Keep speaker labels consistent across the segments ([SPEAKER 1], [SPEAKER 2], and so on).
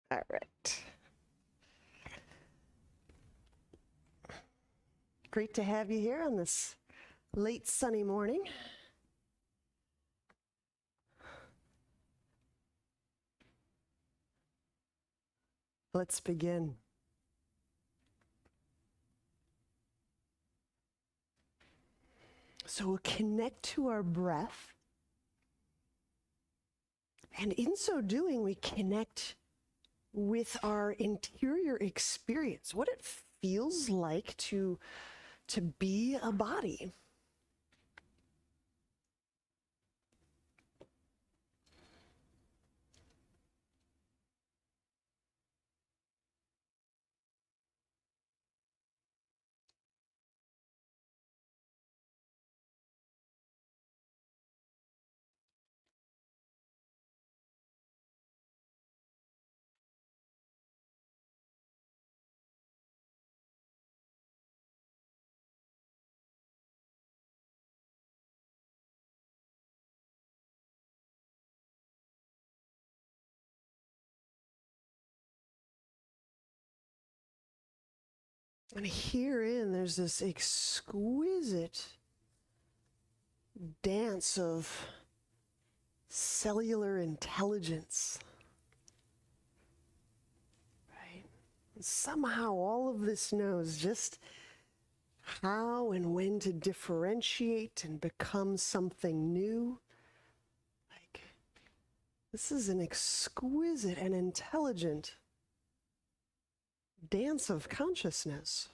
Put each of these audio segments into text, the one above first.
[SPEAKER 1] All right. Great to have you here on this late sunny morning. Let's begin. So we'll connect to our breath. And in so doing, we connect with our interior experience, what it feels like to be a body. And herein, there's this exquisite dance of cellular intelligence. Right? And somehow all of this knows just how and when to differentiate and become something new. Like, this is an exquisite and intelligent dance of consciousness.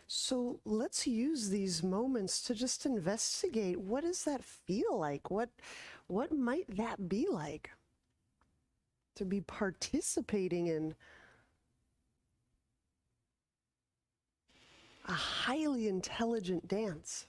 [SPEAKER 1] So let's use these moments to just investigate, what does that feel like? What might that be like? To be participating in a highly intelligent dance.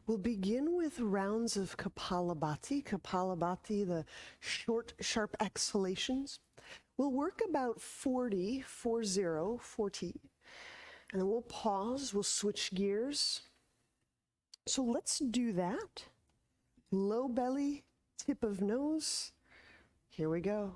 [SPEAKER 1] We'll begin with rounds of Kapalabhati. Kapalabhati, the short, sharp exhalations. We'll work about 40, and then we'll pause, we'll switch gears. So let's do that. Low belly, tip of nose. Here we go.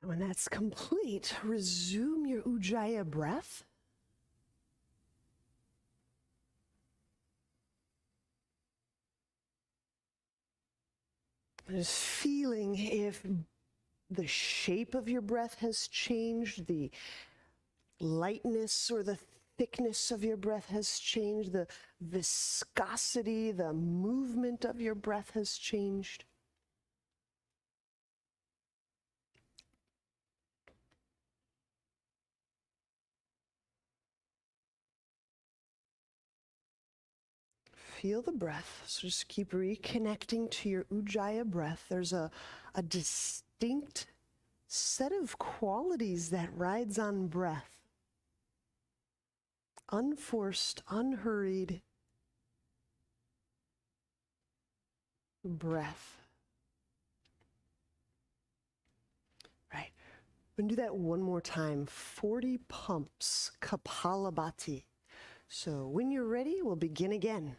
[SPEAKER 1] When that's complete, resume your Ujjayi breath. Just feeling if the shape of your breath has changed, the lightness or the thickness of your breath has changed, the viscosity, the movement of your breath has changed. Feel the breath. So just keep reconnecting to your Ujjayi breath. There's a distinct set of qualities that rides on breath. Unforced, unhurried breath. Right. I'm going to do that one more time. 40 pumps, Kapalabhati. So when you're ready, we'll begin again.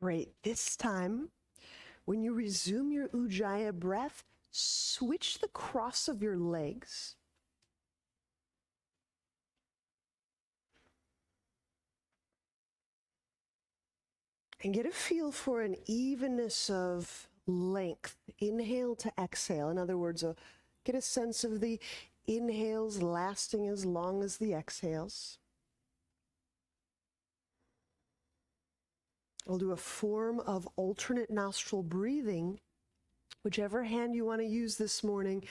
[SPEAKER 1] Great. This time, when you resume your Ujjayi breath, switch the cross of your legs. And get a feel for an evenness of length. Inhale to exhale. In other words, get a sense of the inhales lasting as long as the exhales. We'll do a form of alternate nostril breathing, whichever hand you want to use this morning.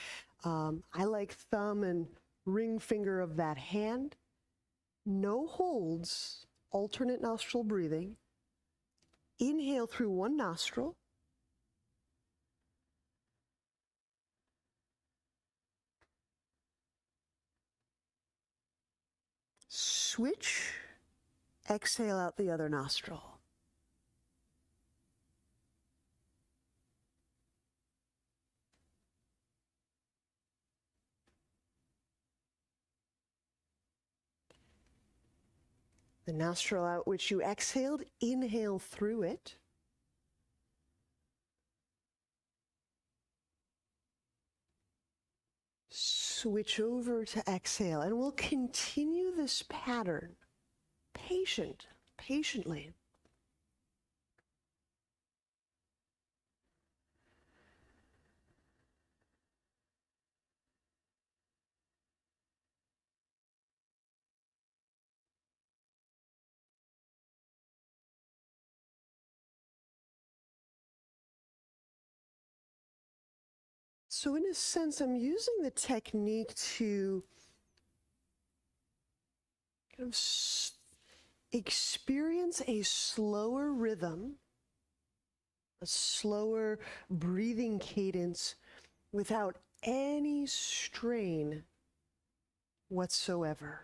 [SPEAKER 1] I like thumb and ring finger of that hand. No holds, alternate nostril breathing. Inhale through one nostril. Switch, exhale out the other nostril. The nostril out which you exhaled, inhale through it. Switch over to exhale, and we'll continue this pattern patiently. So in a sense, I'm using the technique to kind of experience a slower rhythm, a slower breathing cadence without any strain whatsoever.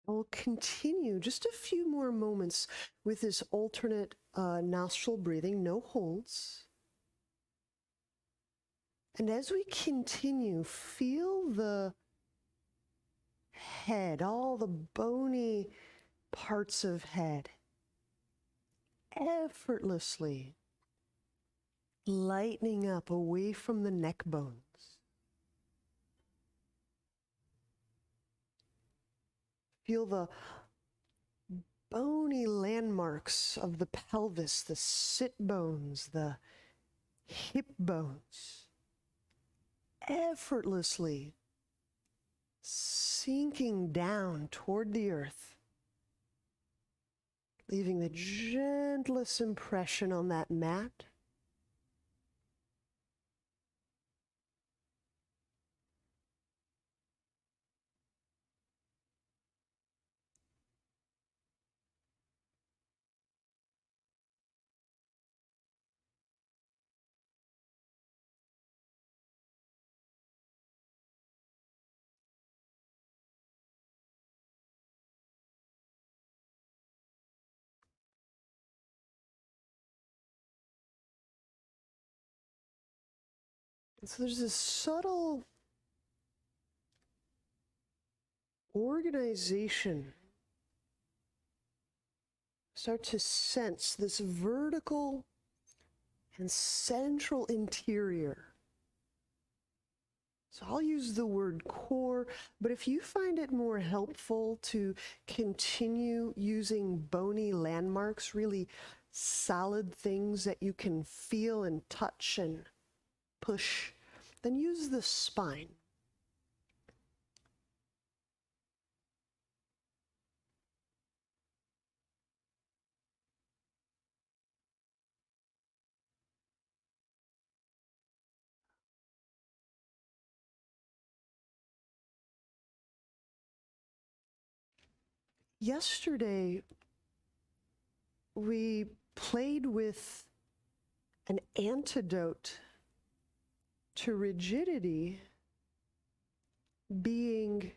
[SPEAKER 1] We'll continue just a few more moments with this alternate nostril breathing, no holds. And as we continue, feel the head, all the bony parts of head, effortlessly lightening up away from the neck bones. Feel the bony landmarks of the pelvis, the sit bones, the hip bones, effortlessly sinking down toward the earth, leaving the gentlest impression on that mat. So there's this subtle organization. Start to sense this vertical and central interior. So I'll use the word core, but if you find it more helpful to continue using bony landmarks, really solid things that you can feel and touch and push, then use the spine. Yesterday, we played with an antidote to rigidity being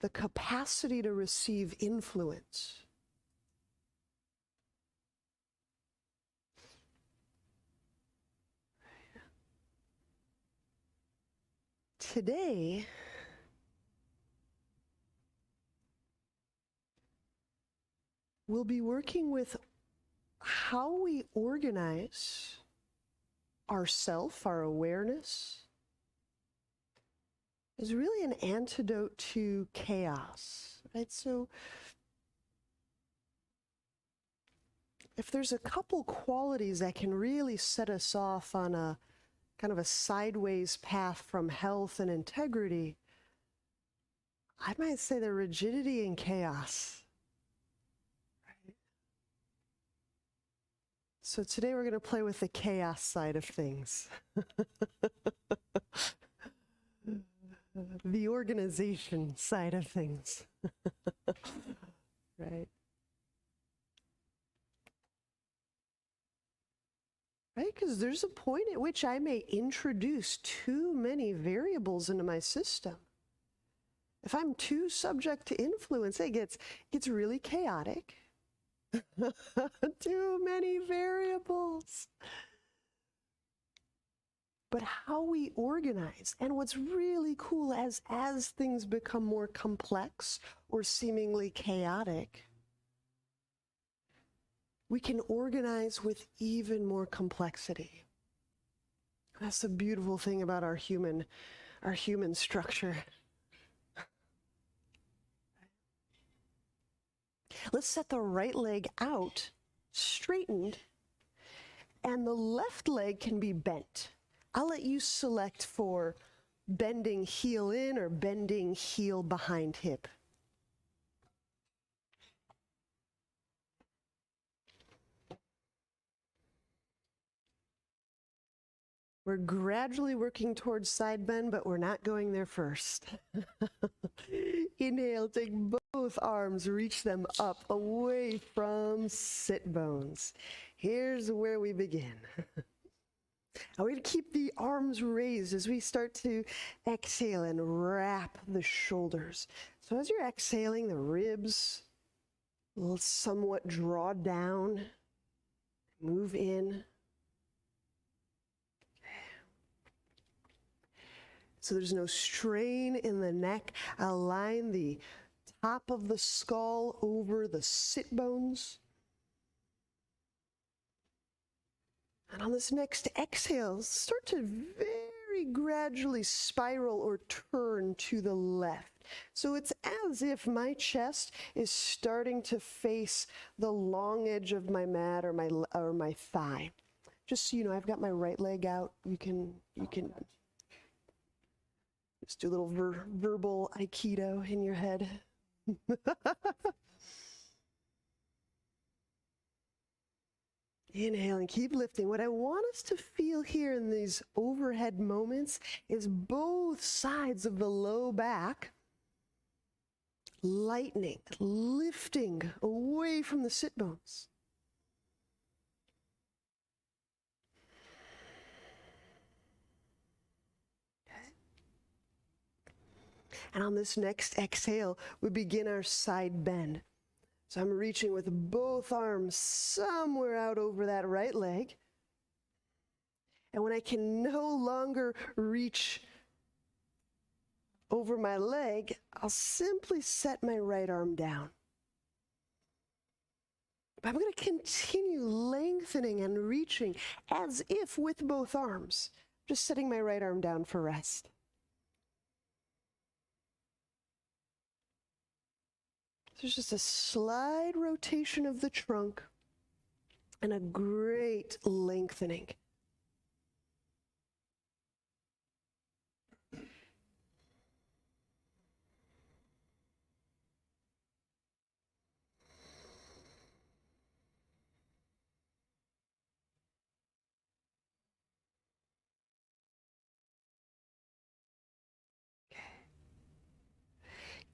[SPEAKER 1] the capacity to receive influence. Today, we'll be working with how we organize ourself, our awareness, is really an antidote to chaos, right? So if there's a couple qualities that can really set us off on a kind of a sideways path from health and integrity, I might say the rigidity and chaos. So today we're going to play with the chaos side of things. The organization side of things. Right? Right? Because there's a point at which I may introduce too many variables into my system. If I'm too subject to influence, it gets really chaotic. Too many variables. But how we organize, and what's really cool as things become more complex or seemingly chaotic, we can organize with even more complexity. That's the beautiful thing about our human structure. Let's set the right leg out, straightened, and the left leg can be bent. I'll let you select for bending heel in or bending heel behind hip. We're gradually working towards side bend, but we're not going there first. Inhale, take both arms, reach them up away from sit bones. Here's where we begin. Now we're going to keep the arms raised as we start to exhale and wrap the shoulders. So as you're exhaling, the ribs will somewhat draw down, move in. So there's no strain in the neck. Align the top of the skull over the sit bones. And on this next exhale, start to very gradually spiral or turn to the left. So it's as if my chest is starting to face the long edge of my mat or my thigh. Just so you know, I've got my right leg out. You can just do a little verbal Aikido in your head. Inhale and keep lifting. What I want us to feel here in these overhead moments is both sides of the low back lightening, lifting away from the sit bones. And on this next exhale, we begin our side bend. So I'm reaching with both arms somewhere out over that right leg. And when I can no longer reach over my leg, I'll simply set my right arm down. But I'm going to continue lengthening and reaching as if with both arms, just setting my right arm down for rest. There's just a slight rotation of the trunk and a great lengthening.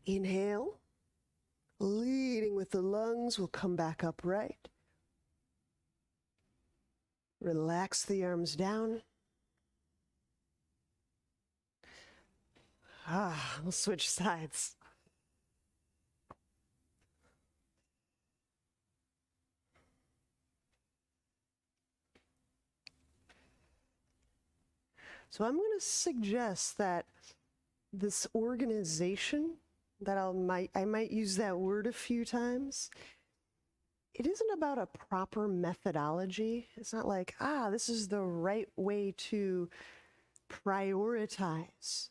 [SPEAKER 1] Inhale, leading with the lungs, we'll come back upright. Relax the arms down. We'll switch sides. So I'm going to suggest that this organization, that I might use that word a few times, it isn't about a proper methodology. It's not like, this is the right way to prioritize.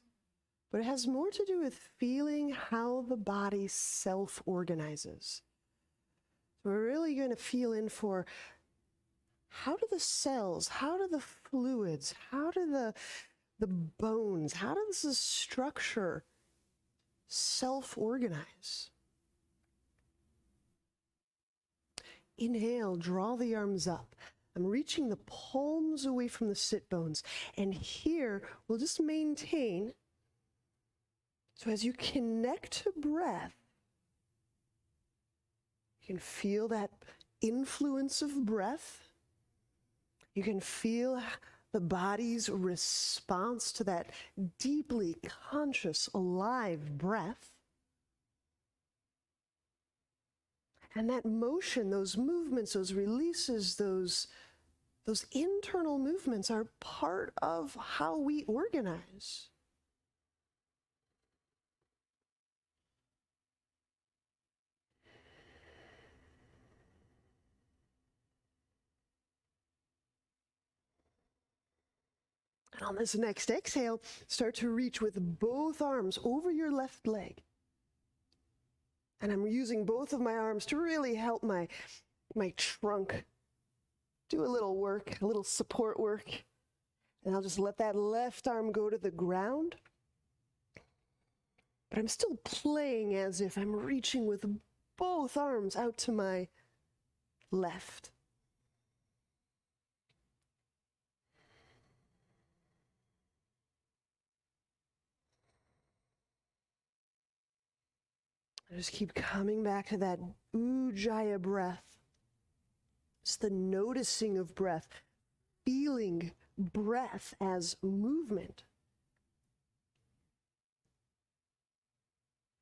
[SPEAKER 1] But it has more to do with feeling how the body self-organizes. So we're really going to feel in for how do the cells, how do the fluids, how do the bones, how does the structure self-organize? Inhale, draw the arms up. I'm reaching the palms away from the sit bones. And here, we'll just maintain. So as you connect to breath, you can feel that influence of breath. You can feel the body's response to that deeply conscious, alive breath. And that motion, those movements, those releases, those internal movements are part of how we organize. And on this next exhale, start to reach with both arms over your left leg. And I'm using both of my arms to really help my trunk do a little work, a little support work. And I'll just let that left arm go to the ground. But I'm still playing as if I'm reaching with both arms out to my left. I just keep coming back to that Ujjayi breath. It's the noticing of breath, feeling breath as movement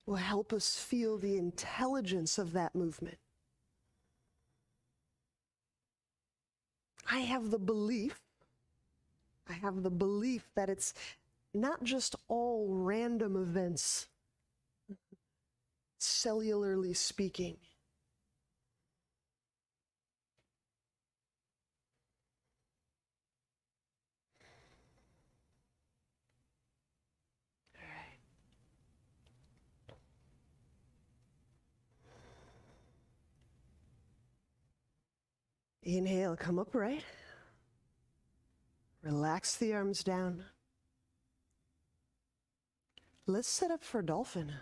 [SPEAKER 1] will help us feel the intelligence of that movement. I have the belief that it's not just all random events, cellularly speaking. All right. Inhale, come upright. Relax the arms down. Let's set up for Dolphin.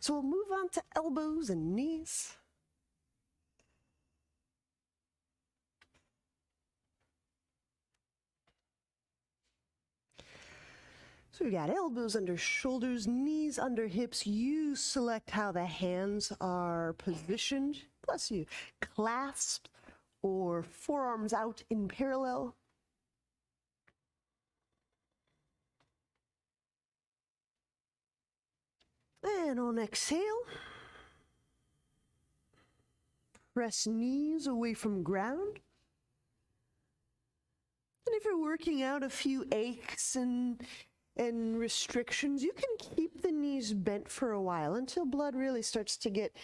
[SPEAKER 1] So we'll move on to elbows and knees. So we got elbows under shoulders, knees under hips. You select how the hands are positioned. Bless you. Clasped or forearms out in parallel. And on exhale, press knees away from ground. are working out a few aches and restrictions, you can keep the knees bent for a while until blood really starts to get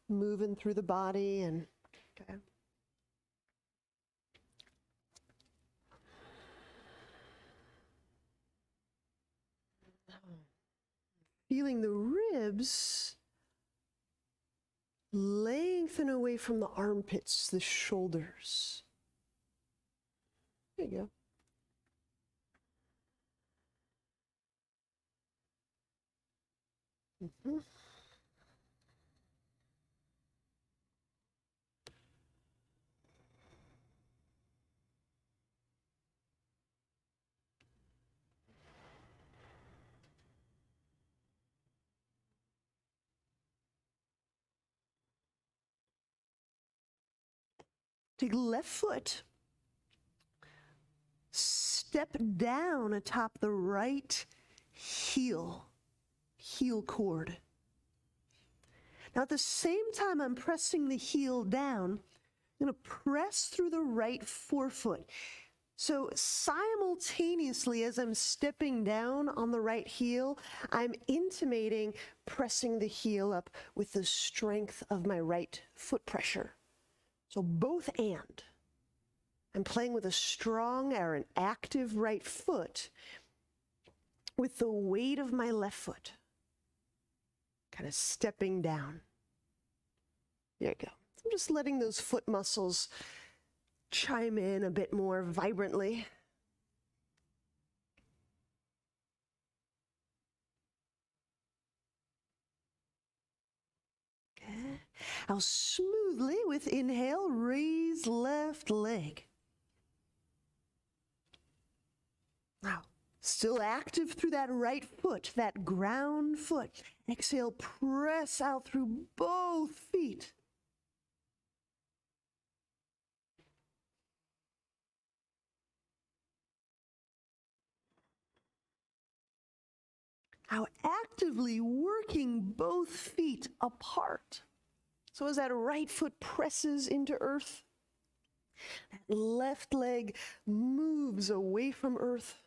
[SPEAKER 1] moving through the body. And okay. Feeling the ribs lengthen away from the armpits, the shoulders. There you go. Mm-hmm. Take left foot. Step down atop the right heel cord. Now at the same time I'm pressing the heel down, I'm going to press through the right forefoot. So simultaneously as I'm stepping down on the right heel, I'm intimating pressing the heel up with the strength of my right foot pressure. So both and. I'm playing with a strong or an active right foot with the weight of my left foot. Kind of stepping down. There you go. I'm just letting those foot muscles chime in a bit more vibrantly. Okay. I'll smoothly, with inhale, raise left leg. Now, still active through that right foot, that ground foot. Exhale, press out through both feet. Now, actively working both feet apart. So as that right foot presses into earth, that left leg moves away from earth.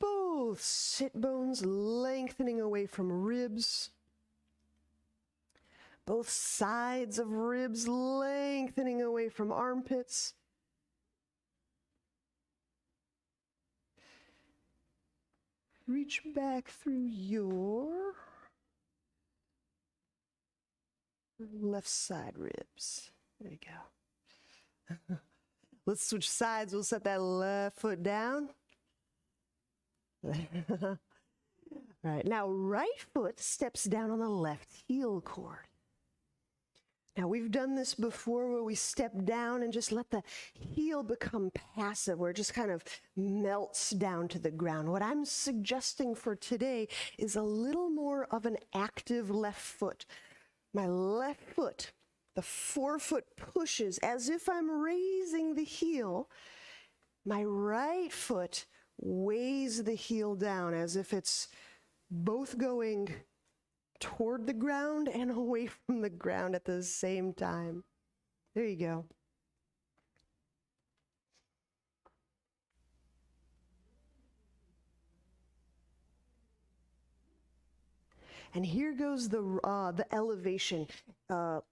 [SPEAKER 1] Both sit bones lengthening away from ribs. Both sides of ribs lengthening away from armpits. Reach back through your left side ribs. There you go. Let's switch sides. We'll set that left foot down. All right, now right foot steps down on the left heel cord. Now we've done this before where we step down and just let the heel become passive, where it just kind of melts down to the ground. What I'm suggesting for today is a little more of an active left foot. My left foot, the forefoot pushes as if I'm raising the heel. My right foot weighs the heel down as if it's both going toward the ground and away from the ground at the same time. There you go. And here goes the elevation.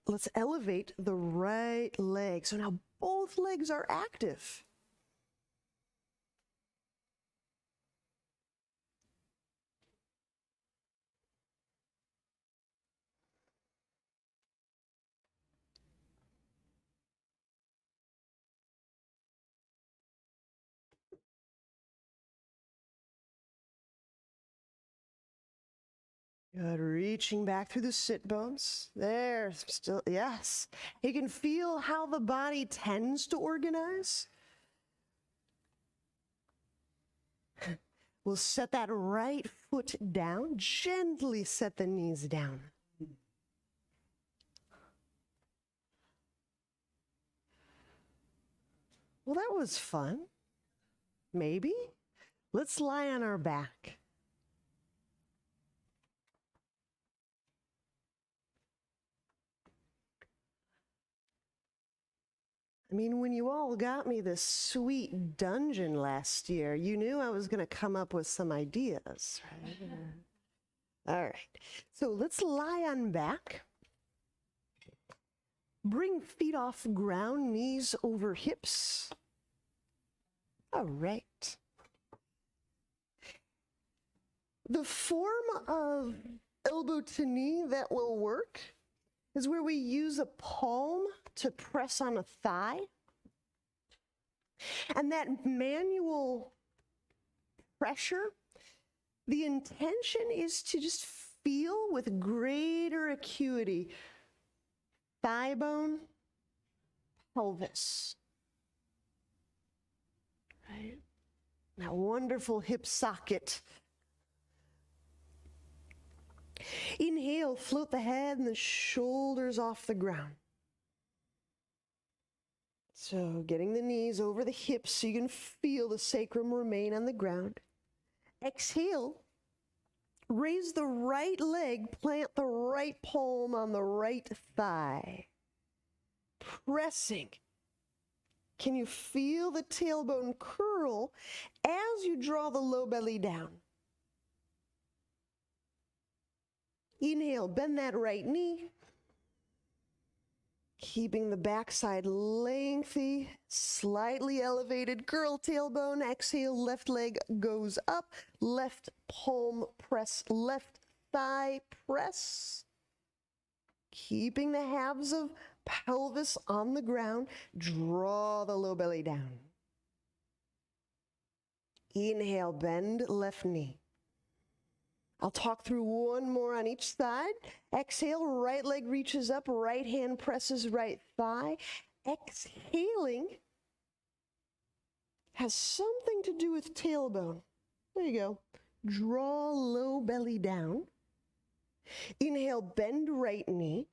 [SPEAKER 1] Let's elevate the right leg. So now both legs are active. Good, reaching back through the sit bones. There, still, yes. You can feel how the body tends to organize. We'll set that right foot down, gently set the knees down. Well, that was fun. Maybe. Let's lie on our back. I mean, when you all got me this sweet dungeon last year, you knew I was going to come up with some ideas, right? All right. So let's lie on back. Bring feet off ground, knees over hips. All right. The form of elbow to knee that will work is where we use a palm to press on a thigh. And that manual pressure, the intention is to just feel with greater acuity thigh bone, pelvis. Right? That wonderful hip socket. Inhale, float the head and the shoulders off the ground. So getting the knees over the hips so you can feel the sacrum remain on the ground. Exhale, raise the right leg, plant the right palm on the right thigh. Pressing. Can you feel the tailbone curl as you draw the low belly down? Inhale, bend that right knee. Keeping the backside lengthy, slightly elevated, curl tailbone. Exhale, left leg goes up. Left palm press, left thigh press. Keeping the halves of pelvis on the ground. Draw the low belly down. Inhale, bend left knee. I'll talk through one more on each side. Exhale, right leg reaches up, right hand presses right thigh. Exhaling has something to do with tailbone. There you go. Draw low belly down. Inhale, bend right knee.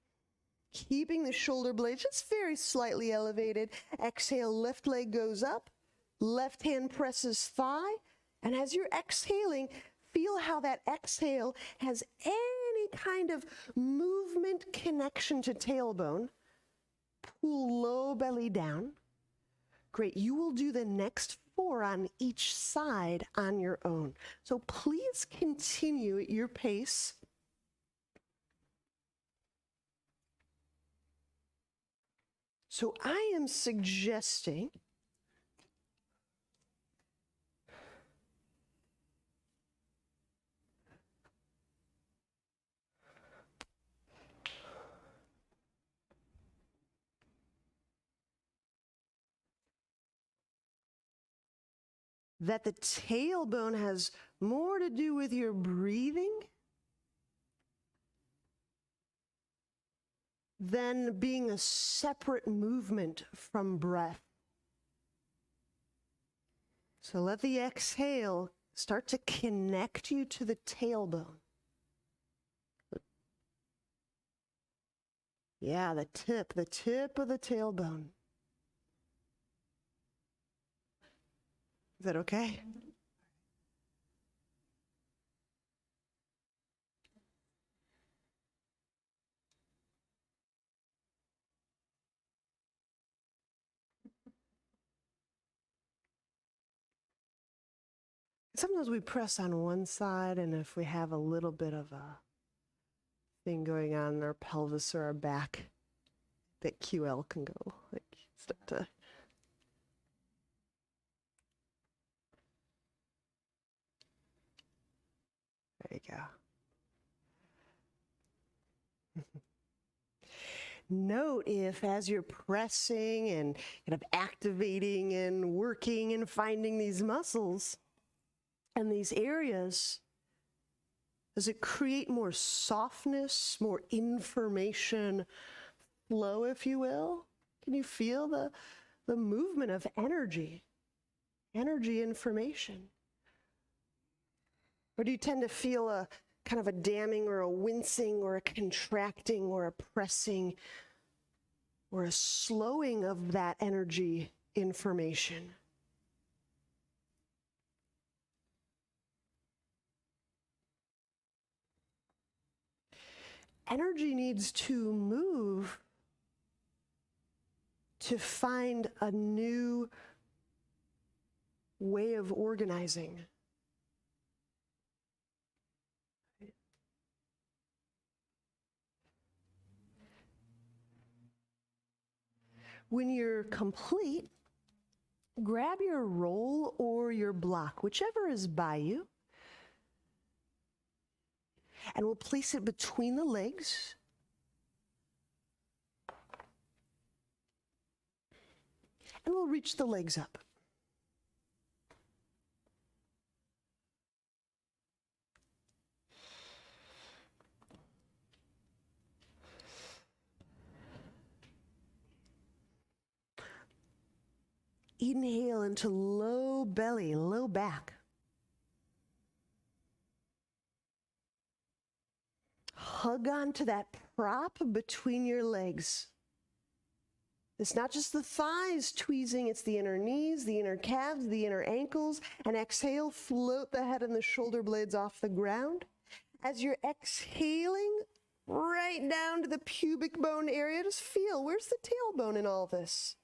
[SPEAKER 1] Keeping the shoulder blades just very slightly elevated. Exhale, left leg goes up. Left hand presses thigh. And as you're exhaling, feel how that exhale has any kind of movement connection to tailbone. Pull low belly down. Great. You will do the next 4 on each side on your own. So please continue at your pace. So I am suggesting that the tailbone has more to do with your breathing than being a separate movement from breath. So let the exhale start to connect you to the tailbone. Yeah, the tip of the tailbone. Is that okay? Sometimes we press on one side, and if we have a little bit of a thing going on in our pelvis or our back, that QL can go, like, start to. There you go. Note if, as you're pressing and kind of activating and working and finding these muscles and these areas, does it create more softness, more information flow, if you will? Can you feel the movement of energy information? Or do you tend to feel a kind of a damming or a wincing or a contracting or a pressing or a slowing of that energy information? Energy needs to move to find a new way of organizing. When you're complete, grab your roll or your block, whichever is by you, and we'll place it between the legs. And we'll reach the legs up. Inhale into low belly, low back. Hug onto that prop between your legs. It's not just the thighs tweezing, it's the inner knees, the inner calves, the inner ankles. And exhale, float the head and the shoulder blades off the ground. As you're exhaling, right down to the pubic bone area, just feel, where's the tailbone in all this?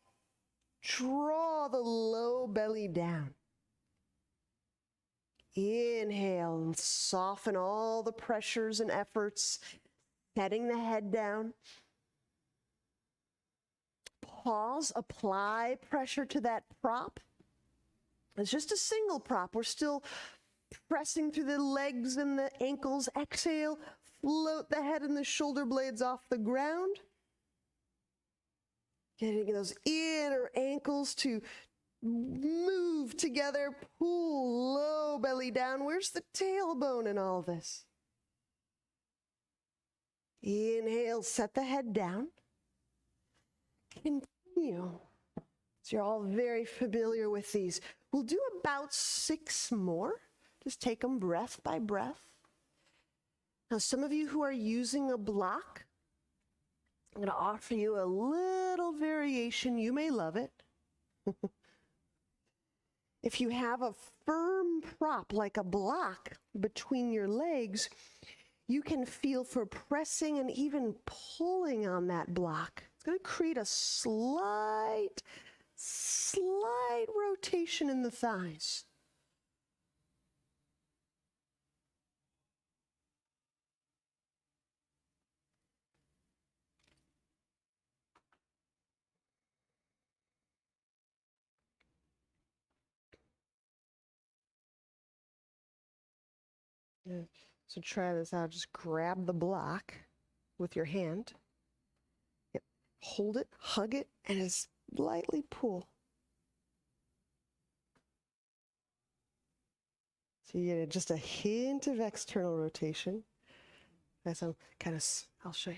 [SPEAKER 1] Draw the low belly down. Inhale and soften all the pressures and efforts, setting the head down. Pause, apply pressure to that prop. It's just a single prop. We're still pressing through the legs and the ankles. Exhale, float the head and the shoulder blades off the ground. Getting those inner ankles to move together, pull low belly down. Where's the tailbone in all this? Inhale, set the head down. Continue. So you're all very familiar with these. We'll do about 6 more. Just take them breath by breath. Now, some of you who are using a block, I'm going to offer you a little variation. You may love it. If you have a firm prop like a block between your legs, you can feel for pressing and even pulling on that block. It's going to create a slight rotation in the thighs. Yeah. So try this out. Just grab the block with your hand. Yep. Hold it, hug it, and just lightly pull. So you get just a hint of external rotation. As I'm kind of, I'll show you.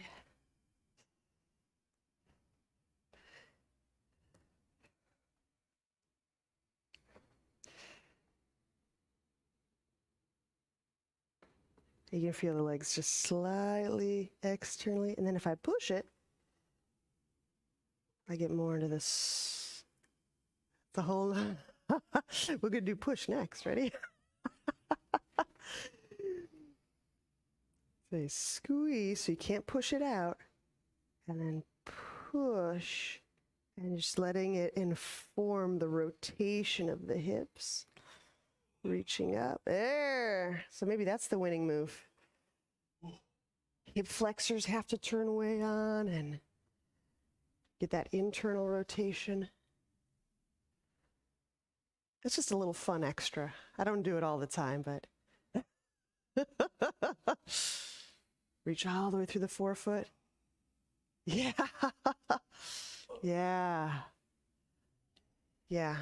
[SPEAKER 1] You can feel the legs just slightly externally. And then if I push it, I get more into this. The whole, we're going to do push next. Ready? So you squeeze, so you can't push it out. And then push. And just letting it inform the rotation of the hips. Reaching up. There. So maybe that's the winning move. Hip flexors have to turn way on and get that internal rotation. It's just a little fun extra. I don't do it all the time, but reach all the way through the forefoot. Yeah. Yeah. Yeah.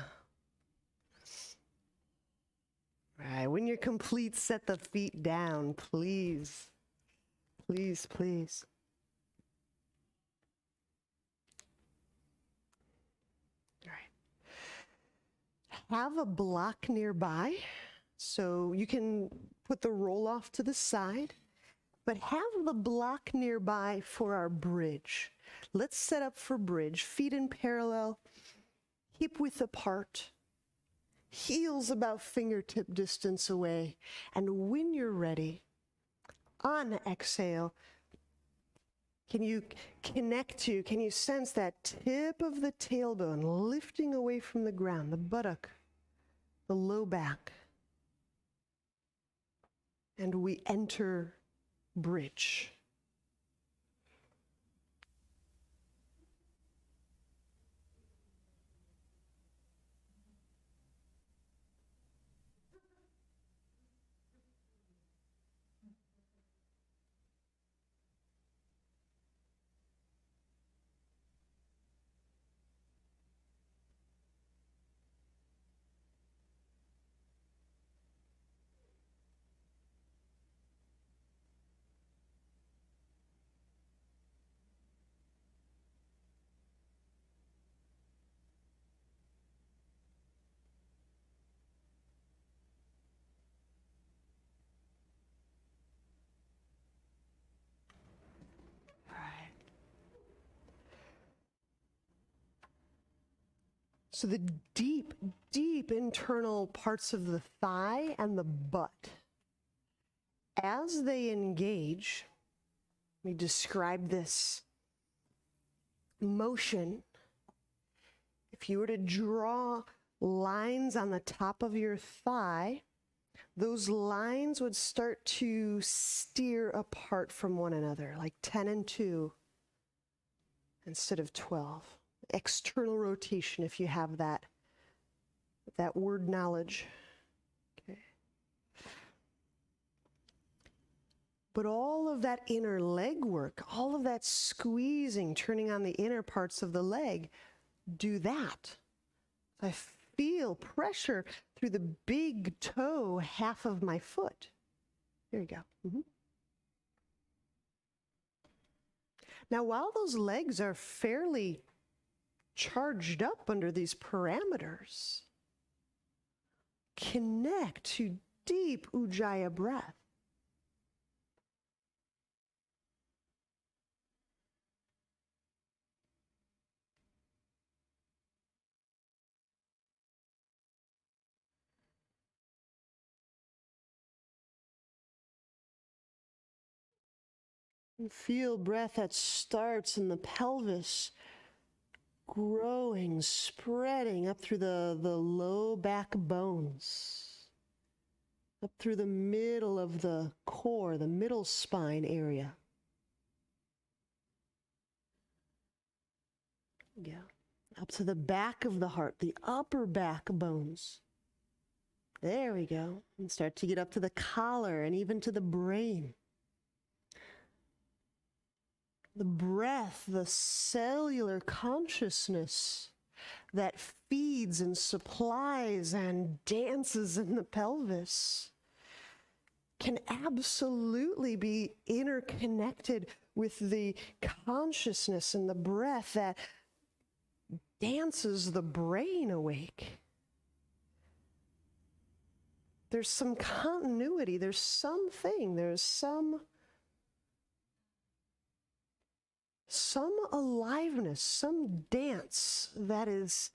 [SPEAKER 1] Right. When you're complete, set the feet down, please. Please, please. All right. Have a block nearby, so you can put the roll off to the side, but have the block nearby for our bridge. Let's set up for bridge. Feet in parallel, hip width apart. Heels about fingertip distance away. And when you're ready, on exhale, Can you connect to, can you sense that tip of the tailbone lifting away from the ground, the buttock, the low back? And we enter bridge. So the deep, deep internal parts of the thigh and the butt, as they engage, we describe this motion. If you were to draw lines on the top of your thigh, those lines would start to steer apart from one another, like 10 and 2 instead of 12. External rotation, if you have that word knowledge. Okay. But all of that inner leg work, all of that squeezing, turning on the inner parts of the leg, do that. I feel pressure through the big toe half of my foot. There you go. Mm-hmm. Now, while those legs are fairly charged up under these parameters, connect to deep Ujjayi breath. And feel breath that starts in the pelvis, growing, spreading up through the low back bones, up through the middle of the core, the middle spine area. Yeah, up to the back of the heart, the upper back bones. There we go. And start to get up to the collar and even to the brain. The breath, the cellular consciousness that feeds and supplies and dances in the pelvis can absolutely be interconnected with the consciousness and the breath that dances the brain awake. There's some continuity, there's something, there's some aliveness, some dance that is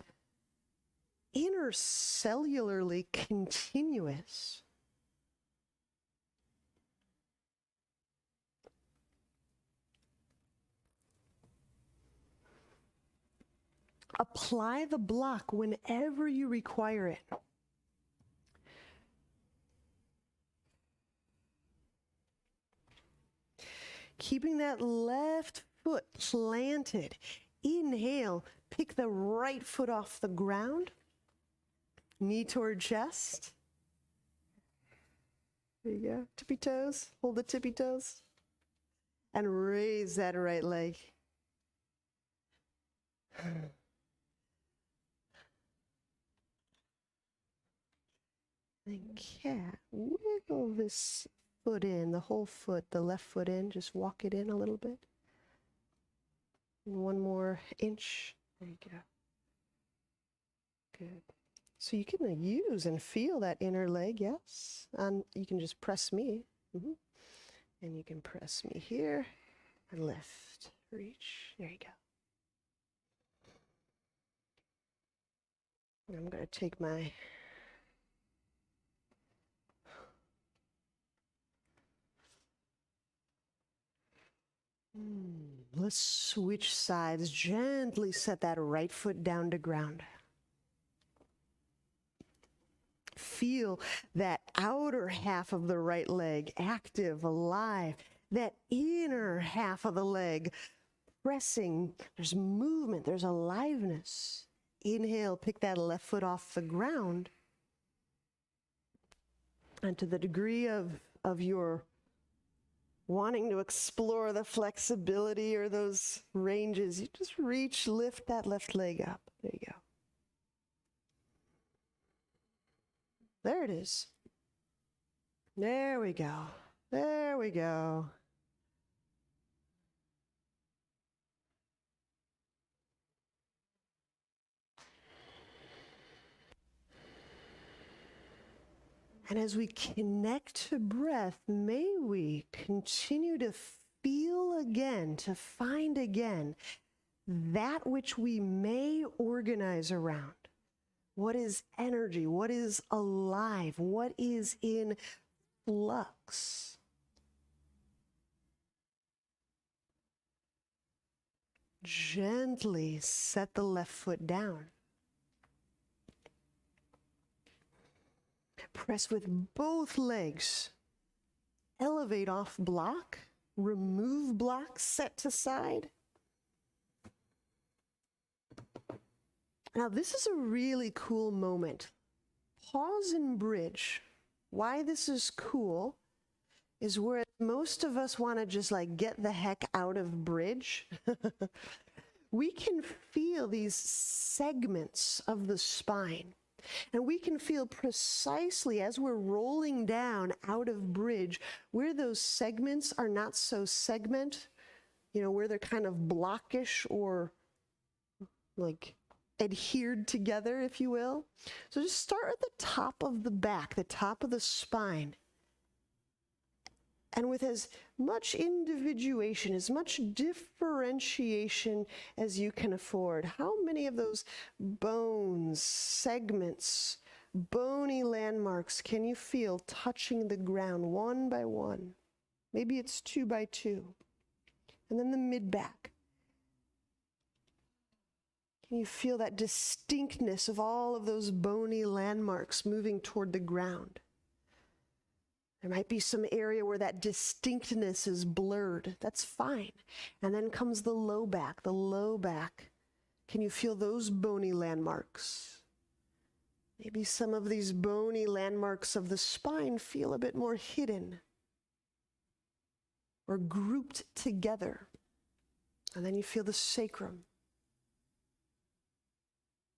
[SPEAKER 1] intercellularly continuous. Apply the block whenever you require it. Keeping that left foot planted. Inhale, pick the right foot off the ground. Knee toward chest. There you go. Tippy toes. Hold the tippy toes. And raise that right leg. And cat. Wiggle this foot in, the whole foot, the left foot in. Just walk it in a little bit. And one more inch. There you go. Good. So you can use and feel that inner leg, yes? And you can just press me. Mm-hmm. And you can press me here and lift, reach. There you go. And I'm going to take my Let's switch sides. Gently set that right foot down to ground. Feel that outer half of the right leg active, alive. That inner half of the leg pressing. There's movement, there's aliveness. Inhale, pick that left foot off the ground. And to the degree of your wanting to explore the flexibility or those ranges, you just reach, lift that left leg up. There you go. There it is. There we go. There we go. And as we connect to breath, may we continue to feel again, to find again that which we may organize around. What is energy? What is alive? What is in flux? Gently set the left foot down. Press with both legs. Elevate off block. Remove block, set to side. Now this is a really cool moment. Pause and bridge. Why this is cool is where most of us want to just like get the heck out of bridge. We can feel these segments of the spine. And we can feel precisely as we're rolling down out of bridge where those segments are not so segment, where they're kind of blockish or like adhered together, if you will. So just start at the top of the back, the top of the spine. And with as much individuation, as much differentiation as you can afford, how many of those bones, segments, bony landmarks can you feel touching the ground one by one? Maybe it's 2 by 2. And then the mid-back. Can you feel that distinctness of all of those bony landmarks moving toward the ground? There might be some area where that distinctness is blurred. That's fine. And then comes the low back. The low back. Can you feel those bony landmarks? Maybe some of these bony landmarks of the spine feel a bit more hidden or grouped together. And then you feel the sacrum.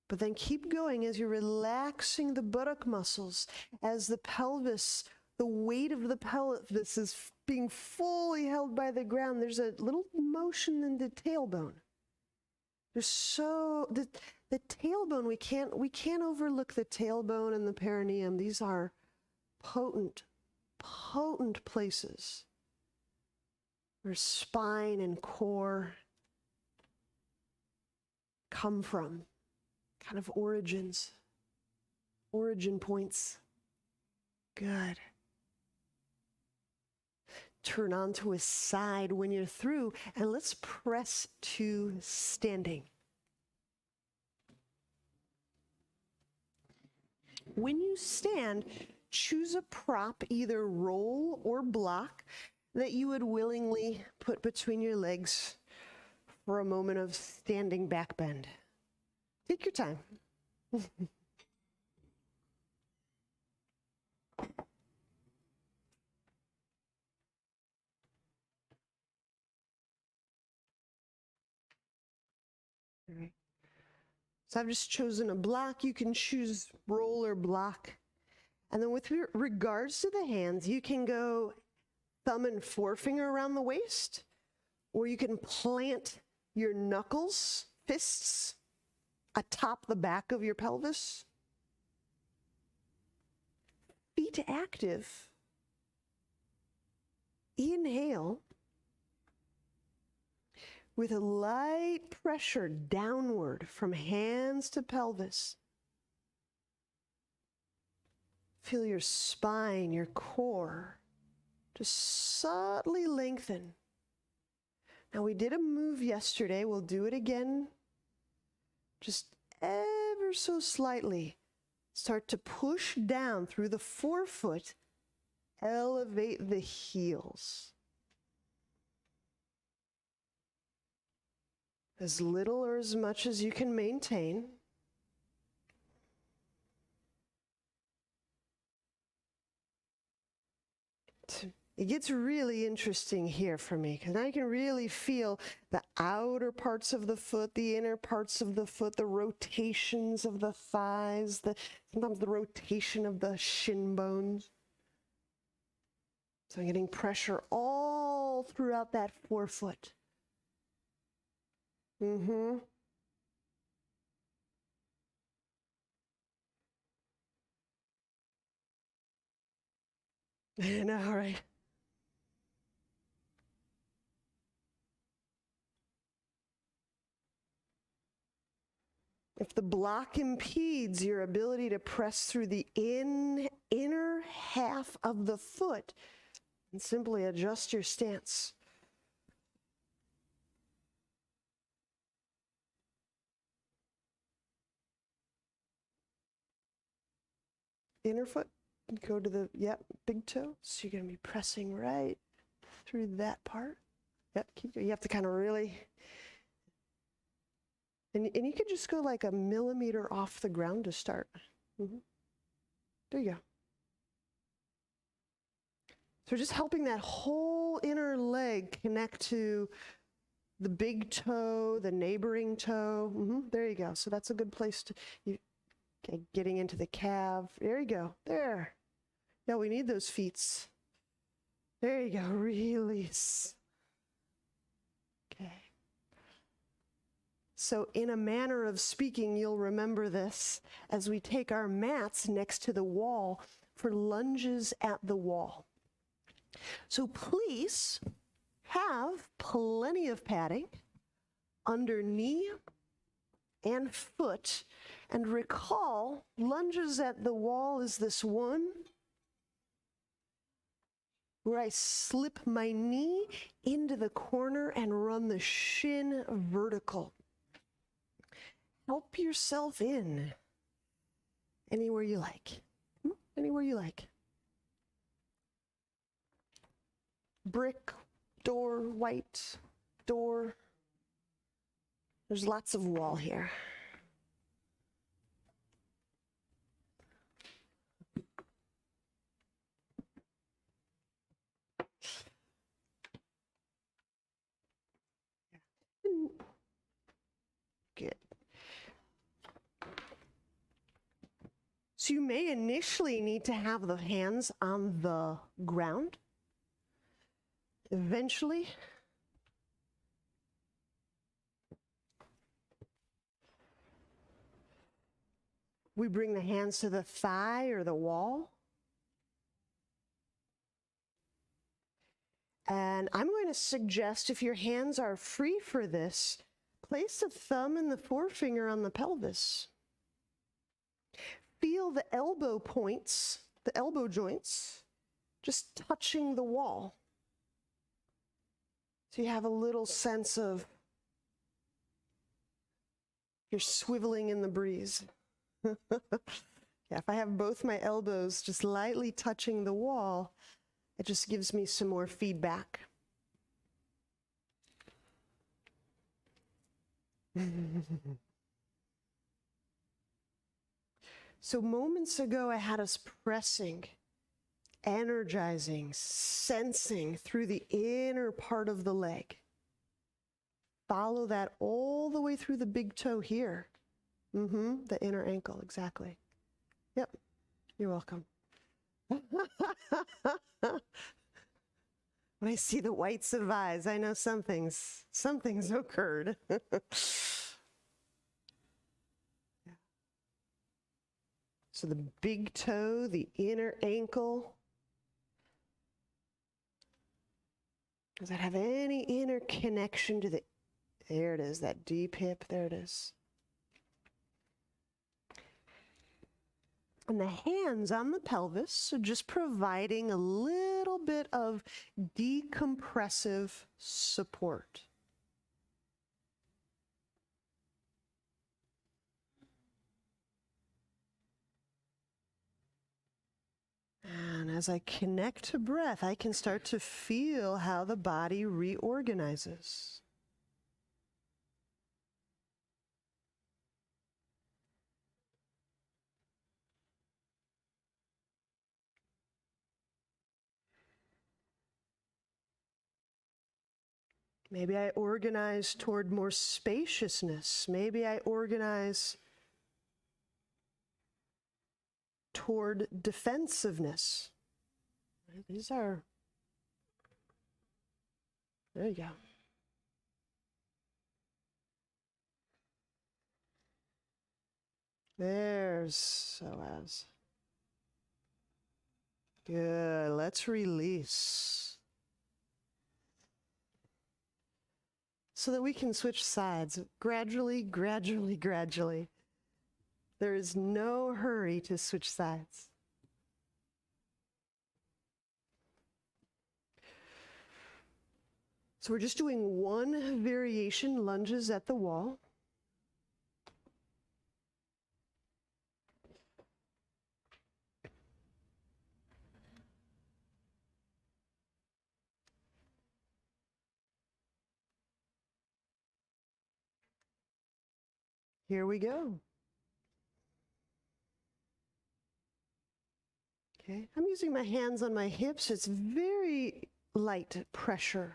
[SPEAKER 1] But then keep going as you're relaxing the buttock muscles, as the pelvis, the weight of the pelvis is being fully held by the ground. There's a little motion in the tailbone. The tailbone, we can't overlook the tailbone and the perineum. These are potent places where spine and core come from, kind of origin points. Good. Turn onto a side when you're through, and let's press to standing. When you stand, choose a prop, either roll or block, that you would willingly put between your legs for a moment of standing back bend. Take your time. All right. So I've just chosen a block. You can choose roll or block. And then with regards to the hands, you can go thumb and forefinger around the waist, or you can plant your knuckles, fists, atop the back of your pelvis. Feet active. Inhale. With a light pressure downward from hands to pelvis. Feel your spine, your core, just subtly lengthen. Now we did a move yesterday. We'll do it again. Just ever so slightly. Start to push down through the forefoot. Elevate the heels. As little or as much as you can maintain. It gets really interesting here for me because I can really feel the outer parts of the foot, the inner parts of the foot, the rotations of the thighs, sometimes the rotation of the shin bones. So I'm getting pressure all throughout that forefoot. Mm-hmm. I know, right? If the block impedes your ability to press through the inner half of the foot, and simply adjust your stance. Inner foot, go to the, big toe. So you're going to be pressing right through that part. Yep, you have to kind of really, and you could just go like a millimeter off the ground to start. Mm-hmm. There you go. So just helping that whole inner leg connect to the big toe, the neighboring toe. Mm-hmm. There you go. So that's a good place to, okay, getting into the calf. There you go. There. Yeah, we need those feet. There you go. Release. Okay. So in a manner of speaking, you'll remember this as we take our mats next to the wall for lunges at the wall. So please have plenty of padding under knee and foot, and recall lunges at the wall is this one where I slip my knee into the corner and run the shin vertical. Help yourself in anywhere you like. Anywhere you like. Brick, door, white, door. There's lots of wall here. Good. So you may initially need to have the hands on the ground. Eventually, we bring the hands to the thigh or the wall. And I'm going to suggest, if your hands are free for this, place a thumb and the forefinger on the pelvis. Feel the elbow points, the elbow joints, just touching the wall. So you have a little sense of you're swiveling in the breeze. Yeah, if I have both my elbows just lightly touching the wall, it just gives me some more feedback. So moments ago, I had us pressing, energizing, sensing through the inner part of the leg. Follow that all the way through the big toe here. The inner ankle, exactly. Yep, you're welcome. When I see the whites of eyes, I know something's occurred. So the big toe, the inner ankle. Does that have any inner connection to the, there it is, that deep hip, there it is. And the hands on the pelvis, so just providing a little bit of decompressive support. as I connect to breath, I can start to feel how the body reorganizes. Maybe I organize toward more spaciousness. Maybe I organize toward defensiveness. These are, there you go. There's psoas. Good, let's release. So that we can switch sides gradually, gradually, gradually. There is no hurry to switch sides. So we're just doing one variation, lunges at the wall. Here we go. Okay, I'm using my hands on my hips. It's very light pressure.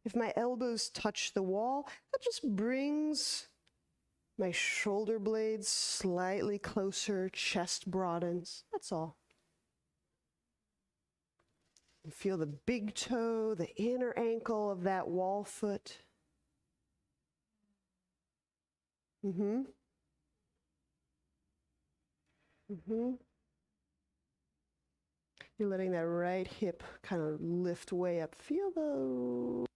[SPEAKER 1] If my elbows touch the wall, that just brings my shoulder blades slightly closer, chest broadens. That's all. And feel the big toe, the inner ankle of that wall foot. Mm-hmm. Mm-hmm. You're letting that right hip kind of lift way up. Feel the...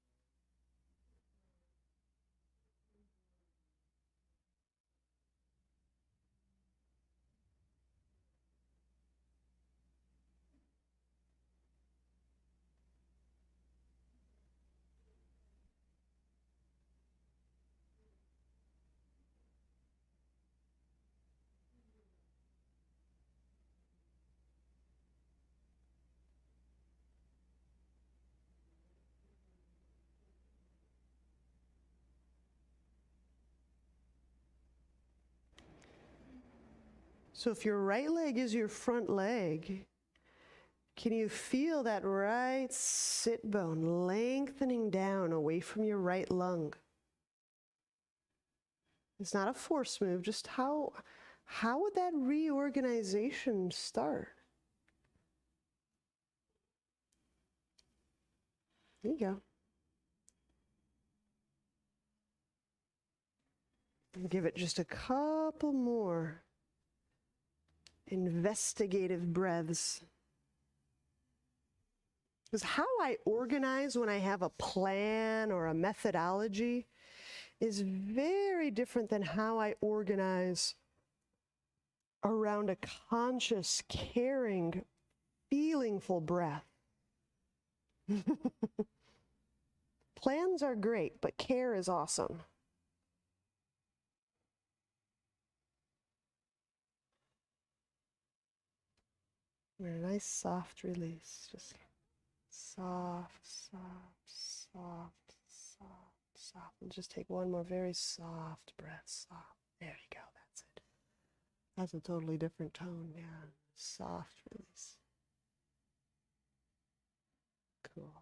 [SPEAKER 1] So if your right leg is your front leg, can you feel that right sit bone lengthening down away from your right lung? It's not a force move, just how would that reorganization start? There you go. And give it just a couple more investigative breaths. Because how I organize when I have a plan or a methodology is very different than how I organize around a conscious, caring, feelingful breath. Plans are great, but care is awesome. And a nice soft release, just soft, soft, soft, soft, soft. And just take one more very soft breath, soft. There you go, that's it. That's a totally different tone, yeah. Soft release. Cool.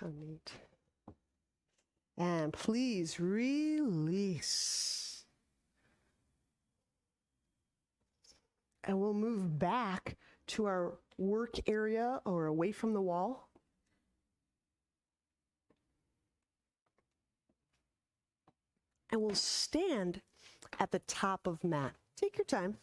[SPEAKER 1] How neat. And please release. And we'll move back to our work area or away from the wall. And we'll stand at the top of mat. Take your time.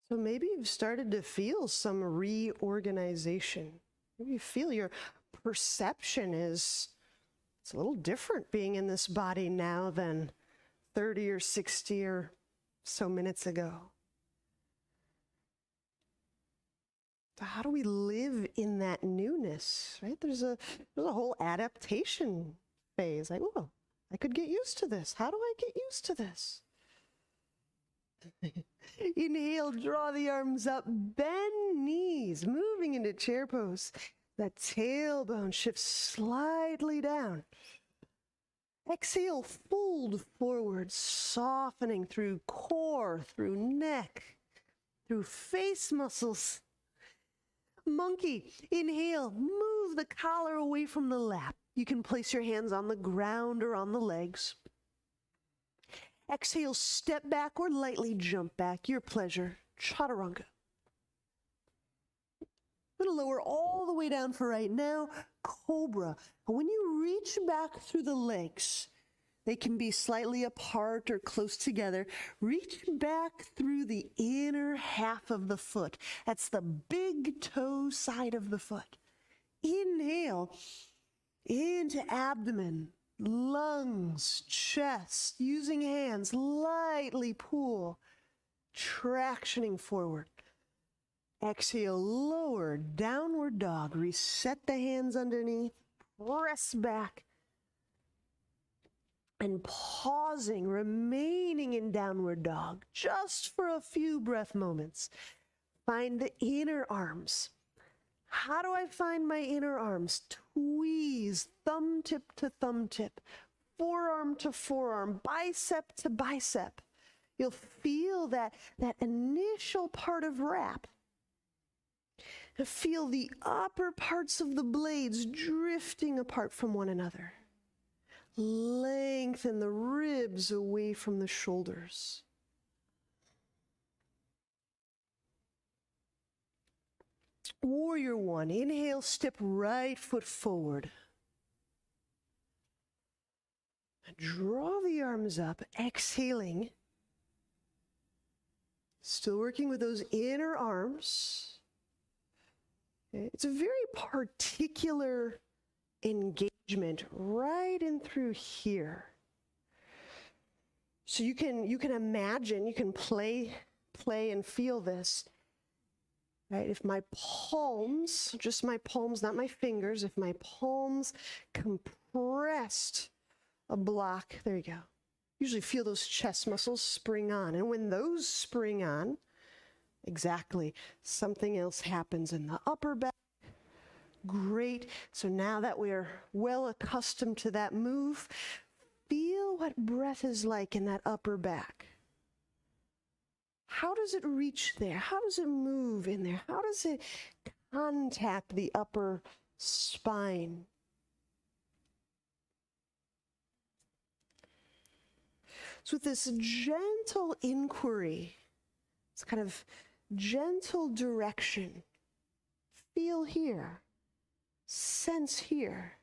[SPEAKER 1] So maybe you've started to feel some reorganization. Maybe you feel your perception is, it's a little different being in this body now than 30 or 60 or so minutes ago. So how do we live in that newness, right? There's a whole adaptation phase. Like, oh, I could get used to this. How do I get used to this? Inhale, draw the arms up, bend knees, moving into chair pose. That tailbone shifts slightly down. Exhale, fold forward, softening through core, through neck, through face muscles. Monkey, inhale, move the collar away from the lap. You can place your hands on the ground or on the legs. Exhale, step back or lightly jump back, your pleasure. Chaturanga. I'm going to lower all the way down for right now. Cobra. And when you reach back through the legs, they can be slightly apart or close together. Reach back through the inner half of the foot. That's the big toe side of the foot. Inhale into abdomen, lungs, chest. Using hands, lightly pull, tractioning forward. Exhale, lower, downward dog. Reset the hands underneath, press back. And pausing, remaining in downward dog, just for a few breath moments. Find the inner arms. How do I find my inner arms? Tweeze, thumb tip to thumb tip, forearm to forearm, bicep to bicep. You'll feel that initial part of wrap. And feel the upper parts of the blades drifting apart from one another. Lengthen the ribs away from the shoulders. Warrior one, inhale, step right foot forward. Draw the arms up, exhaling. Still working with those inner arms. Okay. It's a very particular engagement right in through here. So you can imagine, you can play and feel this. Right? If my palms, just my palms, not my fingers, if my palms compressed a block, there you go. Usually feel those chest muscles spring on. And when those spring on, exactly, something else happens in the upper back. Great. So now that we're well accustomed to that move, feel what breath is like in that upper back. How does it reach there? How does it move in there? How does it contact the upper spine? So with this gentle inquiry, it's kind of gentle direction. Feel here. Sense here.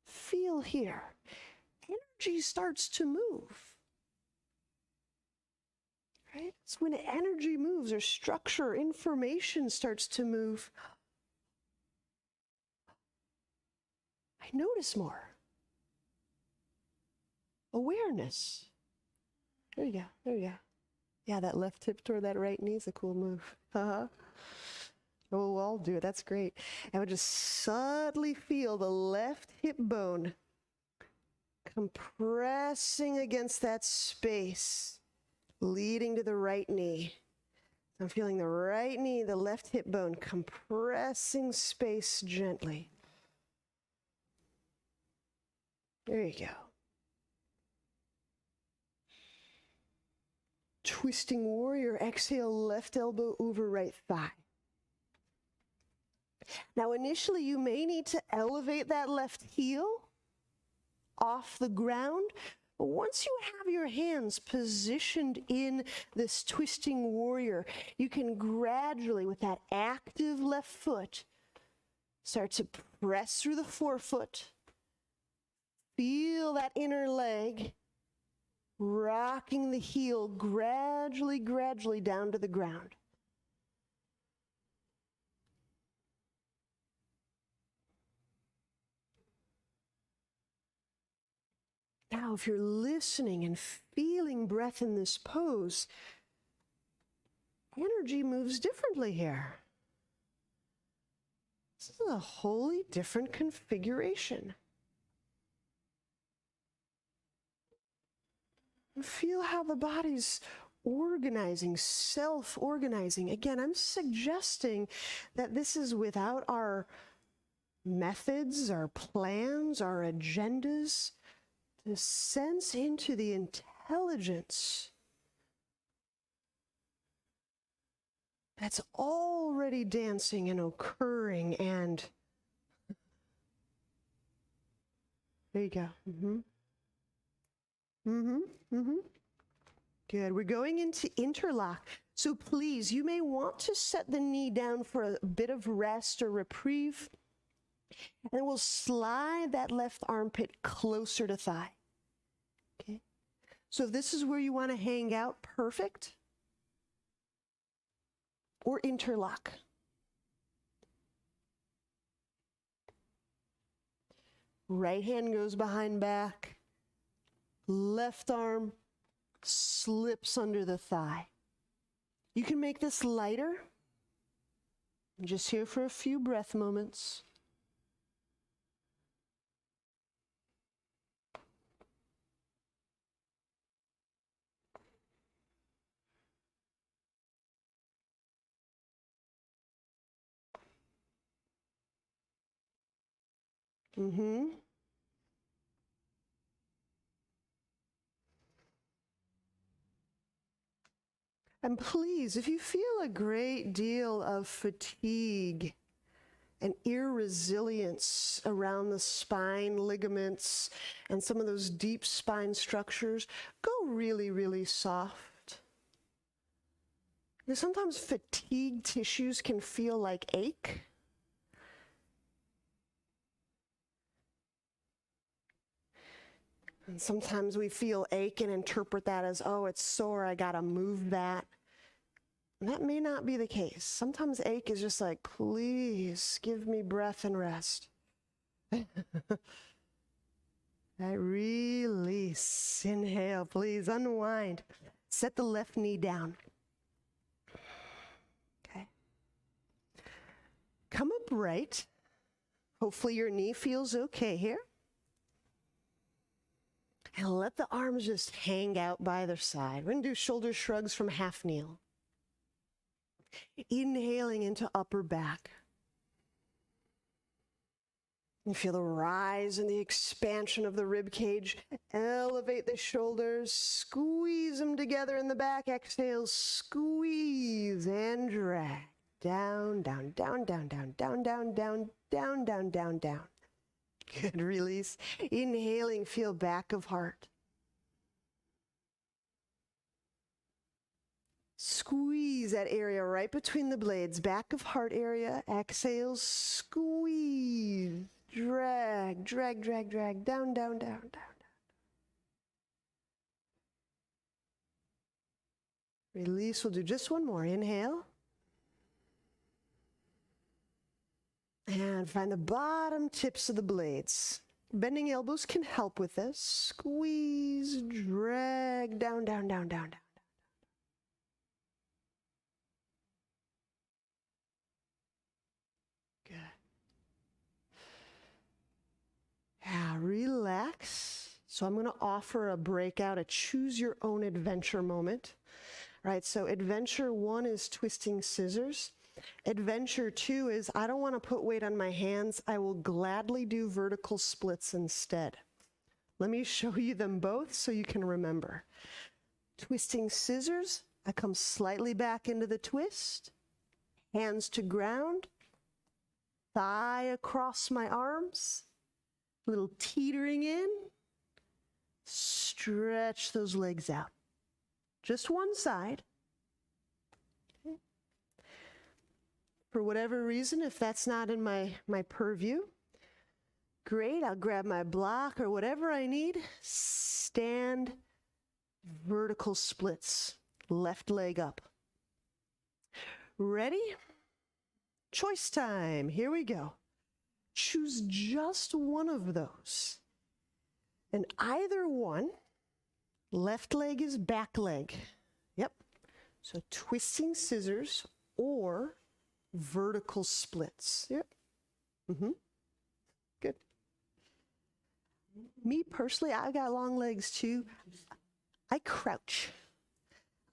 [SPEAKER 1] Feel here. Energy starts to move. Right? It's when energy moves or structure, information starts to move. I notice more. Awareness. There you go. There you go. Yeah, that left hip toward that right knee is a cool move. Oh, we'll all do it. That's great. And we'll just subtly feel the left hip bone compressing against that space, leading to the right knee. I'm feeling the right knee, the left hip bone compressing space gently. There you go. Twisting warrior, exhale, left elbow over right thigh. Now initially you may need to elevate that left heel off the ground. But once you have your hands positioned in this twisting warrior, you can gradually, with that active left foot, start to press through the forefoot. Feel that inner leg. rocking the heel gradually, gradually down to the ground. Now, if you're listening and feeling breath in this pose, energy moves differently here. This is a wholly different configuration. And feel how the body's organizing, self-organizing. Again, I'm suggesting that this is without our methods, our plans, our agendas, to sense into the intelligence that's already dancing and occurring, and there you go. Good. We're going into interlock. So please, you may want to set the knee down for a bit of rest or reprieve. And we'll slide that left armpit closer to thigh. Okay. So if this is where you want to hang out, perfect. Or interlock. Right hand goes behind back. Left arm slips under the thigh. You can make this lighter. I'm just here for a few breath moments. And please, if you feel a great deal of fatigue and irresilience around the spine, ligaments, and some of those deep spine structures, go really, really soft. Because sometimes fatigued tissues can feel like ache. And sometimes we feel ache and interpret that as, oh, it's sore, I gotta move that. And that may not be the case. Sometimes ache is just like, please give me breath and rest. Release, inhale, please unwind. Set the left knee down. Okay. Come upright. Hopefully your knee feels okay here. And let the arms just hang out by their side. We're going to do shoulder shrugs from half kneel. Inhaling into upper back. You feel the rise and the expansion of the rib cage. Elevate the shoulders, squeeze them together in the back. Exhale, squeeze and drag. Down, down, down, down, down, down, down, down, down, down, down, down. Good, release. Inhaling, feel back of heart. Squeeze that area right between the blades, back of heart area. Exhale, squeeze, drag, drag, drag, drag, down, down, down, down, down. Release, we'll do just one more. Inhale. And find the bottom tips of the blades. Bending elbows can help with this. Squeeze, drag, down, down, down, down, down. Good. Now relax. So I'm going to offer a breakout, a choose your own adventure moment. All right, so adventure 1 is twisting scissors. Adventure 2 is, I don't want to put weight on my hands. I will gladly do vertical splits instead. Let me show you them both so you can remember. Twisting scissors, I come slightly back into the twist. Hands to ground. Thigh across my arms. A little teetering in. Stretch those legs out. Just one side. For whatever reason, if that's not in my purview, great, I'll grab my block or whatever I need, stand, vertical splits, left leg up. Ready? Choice time. Here we go. Choose just one of those. And either one, left leg is back leg. Yep. So twisting scissors or vertical splits. Yep. Good. Me personally, I've got long legs too. I crouch.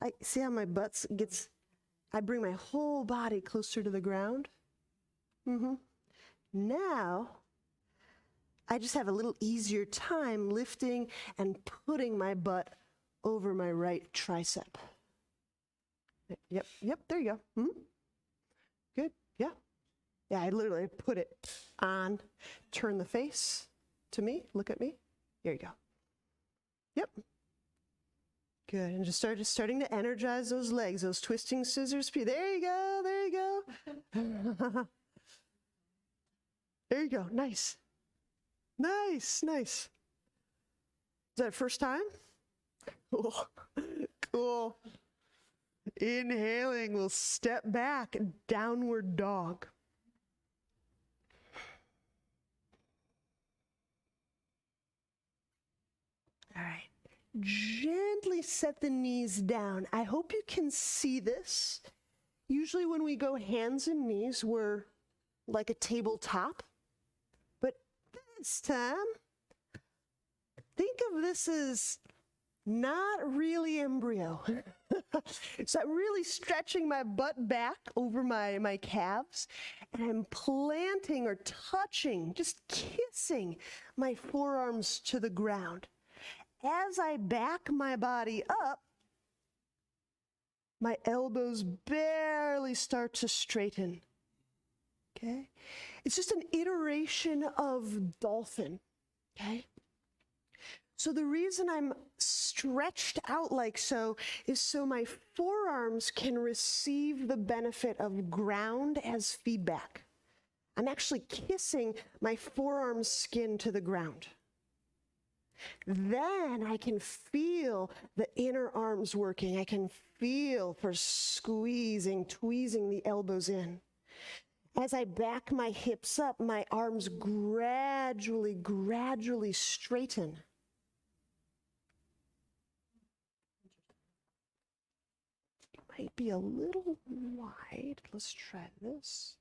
[SPEAKER 1] I see how my butt gets, I bring my whole body closer to the ground. Now, I just have a little easier time lifting and putting my butt over my right tricep. Yep, there you go. Good, yeah. Yeah, I literally put it on, turn the face to me, look at me. There you go. Yep. Good, and just starting to energize those legs, those twisting scissors. There you go, there you go. There you go, nice. Nice. Is that first time? Cool. Inhaling, we'll step back, downward dog. All right. Gently set the knees down. I hope you can see this. Usually when we go hands and knees, we're like a tabletop. But this time, think of this as not really embryo. So I'm really stretching my butt back over my calves, and I'm planting or touching, just kissing my forearms to the ground. As I back my body up, my elbows barely start to straighten. Okay? It's just an iteration of Dolphin. Okay? So the reason I'm stretched out like so is so my forearms can receive the benefit of ground as feedback. I'm actually kissing my forearm skin to the ground. Then I can feel the inner arms working. I can feel for squeezing, tweezing the elbows in. As I back my hips up, my arms gradually straighten. It might be a little wide. Let's try this.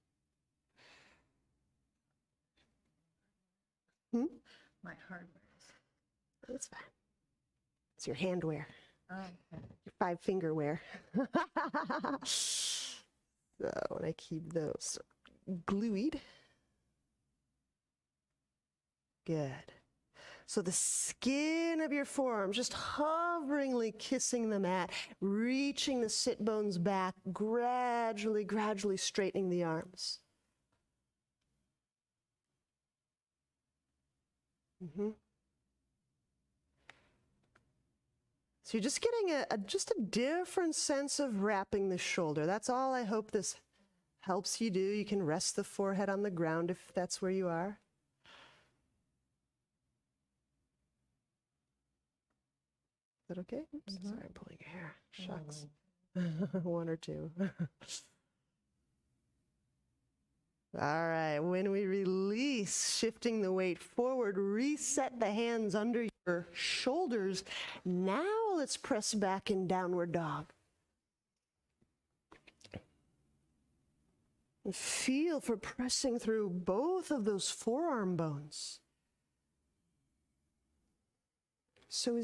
[SPEAKER 2] My hardware.
[SPEAKER 1] That's fine. It's your hand wear.
[SPEAKER 2] Oh, okay.
[SPEAKER 1] Your 5-finger wear. So, and I keep those glued. Good. So the skin of your forearm, just hoveringly kissing the mat, reaching the sit bones back, gradually straightening the arms. So you're just getting just a different sense of wrapping the shoulder. That's all I hope this helps you do. You can rest the forehead on the ground if that's where you are. Is that okay? Oops, sorry, I'm pulling your hair. Shucks. One or two. All right, when we release, shifting the weight forward, reset the hands under your shoulders. Now let's press back in downward dog. And feel for pressing through both of those forearm bones. So